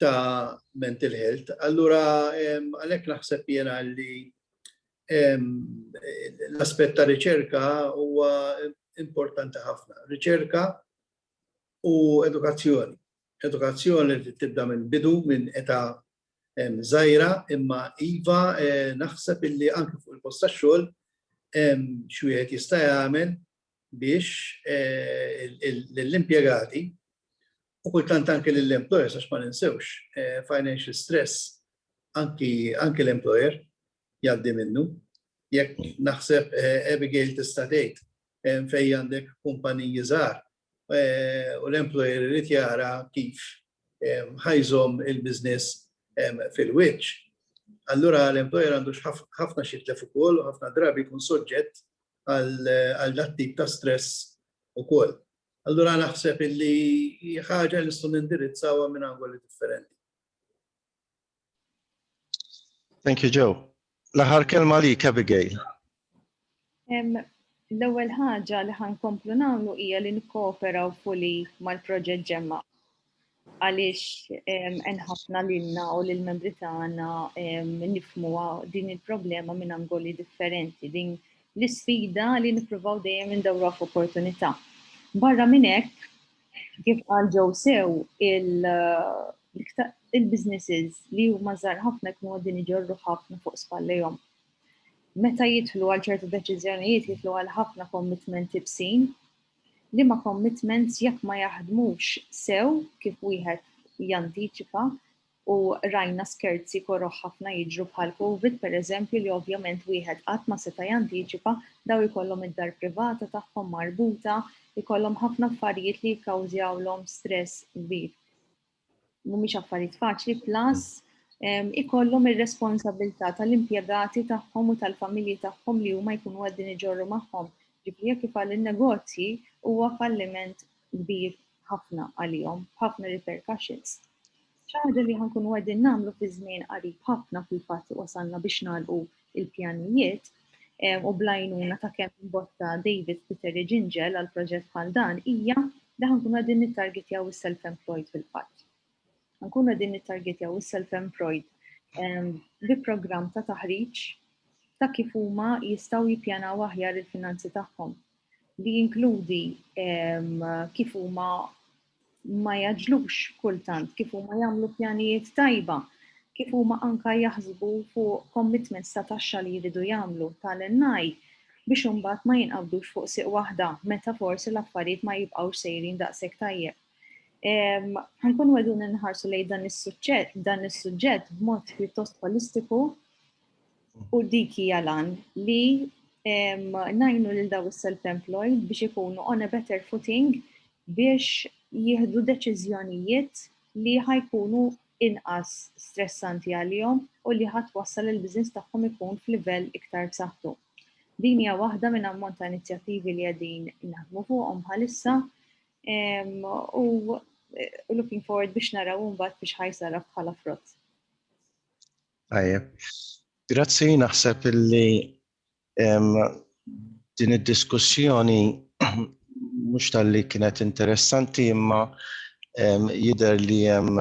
ta' mental health. Allura għalhekk naħseb jiena li l-aspett ta' riċerka huwa importanti ħafna. Riċerka u edukazzjoni. Edukazzjoni li tibda minn bidu minn età żgħira imma iva naħseb illi anke fuq il-post tax-xogħol xi wieħed jista' jagħmel biex l-impjegati u kultant anke lill-employers għax ma ninsewx financial stress anki l-employer jgħaddi minnu. Jekk naħseb Abigail tista' tgħid fejn għandek kumpaniji żgħar u l-employer irid jara kif ħajżhom il-business fil-wiċċ. Allura l-employer għandu ħafna xitlef ukoll u ħafna drabi jkun soġġett għal dat tip ta' stress ukoll. Allura naħseb illi ħaġa li nistgħu nindirizzawha minn angoli differenti. Thank you, Joe. L-aħħar kelma lik, Abigail. L-ewwel ħaġa li ħankomplu nagħmlu hija li nikkooperaw fully mal-proġett Ġemma. Għaliex ħafna lilna u lill-membri tagħna nifhmuha din il-problema minn angoli differenti. Din l-isfida li nippruvaw dejjem indawruha f'opportunità. Barra minn hekk, kif qal ġew sew il-businesses li huma żgħar ħafna jkunu qegħdin iġorru ħafna fuq spallejhom. Meta jidħlu għal ċertu deċiżjonijiet jidħlu għal ħafna commitments ibsin li ma commitments jekk ma jaħdmux sew kif wieħed jantiċipa u rajna skerzi korroħ ħafna jiġru bħal COVID pereżempju li ovvjament wieħed qatt ma seta' jantiċipa daw ikollhom id-dar privata tagħhom marbuta, ikollhom ħafna affarijiet li jikkawżjawlhom stress kbir. Mhumiex affarijiet faċli plus ikollhom ir-responsabilità tal-impjegati tagħhom u tal-familji tagħhom li huma jkunu qegħdin iġorru magħhom. Ġifieri kif għal in-negozji huwa falliment kbir ħafna għalihom, ħafna repercussions. ċaħda li ħankunu għedin namlu fi żmien qarib ħafna fil-fatt wasalna biex nagħlqu il-pjanijiet u blajnuna ta' kemm botta David Peter Ġinġel għal proġett bħal dan hija li ħankunu għedin nittargetjaw is-self-employed fil-fatt. Ħankunu għedin nittargetjaw is-self-employed bi programm ta' taħriġ ta' kif huma jistgħu jippjanaw aħjar il-finanzi tagħhom li jinkludi kif huma ma jaġlux kultant, kif huma jagħmlu pjanijiet tajba, kif huma anka jaħsbu fuq commitments ta' taxxa li jridu jagħmlu tal-NI biex imbagħad ma jinqabdux fuq siq waħda meta forsi l-affarijiet ma jibqgħux sejrin daqshekk tajjeb. Ħankunu qegħdin inħarsu lejn dan is-suġġett b'mod pjuttost holistiku u dik hija lan li ngħinu lil daw is-self-employed biex ikunu on a better footing biex jieħdu deċiżjonijiet li ħajkunu inqas stressanti għalihom u li ħatwassal il-business tagħhom ikun f'livell iktar b'saħħtu. Din hija waħda minn ammont ta' inizjattivi li qegħdin naħdmu fuqhom bħalissa u looking forward biex naraw mbagħad biex ħajsara bħala frott. Tajjeb. Grazzi, naħseb illi din id-diskussjoni mhux tal-li kienet interessanti imma jidher li hemm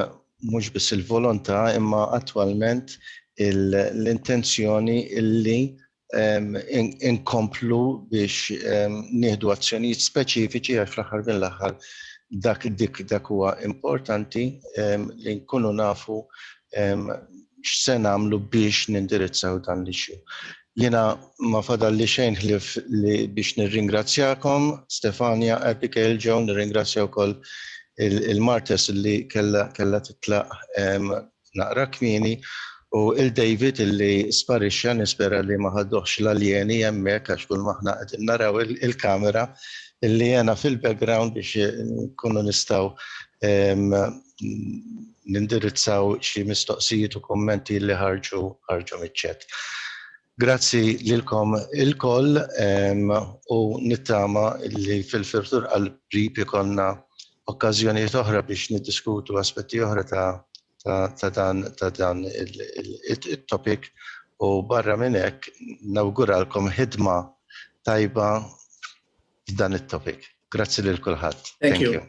mhux biss il-volontà imma attwalment l-intenzjoni illi inkomplu biex nieħdu azzjonijiet speċifiċi għax fl-aħħar mill-aħħar dak huwa importanti li nkunu nafu x'se nagħmlu biex nindirizzaw dan l-issue. Jiena ma fadalli xejn biex nirringrazzjakom, Stefania, Abigail, Joe, nirringrazzja wkoll il-Martes li kellha titlaq naqra kmieni u il-David illi sparixxa nispera li ma ħaddoħx l-aljeni hemmhekk għax kull ma aħna qegħdin naraw il-kamera illi jena fil-background biex nkunu nistgħu nindirizzaw xi mistoqsijiet u kummenti li ħarġu miċ-chat. Grazzi lilkom il-koll u nittama li fil-firtur qal-qrib ikollna okkażjonijiet oħra biex niddiskutu aspetti oħra ta' dan il-topic u barra minn hekk nawguralkom ħidma tajba f'dan it-topic. Grazzi lil kulħadd. Thank you.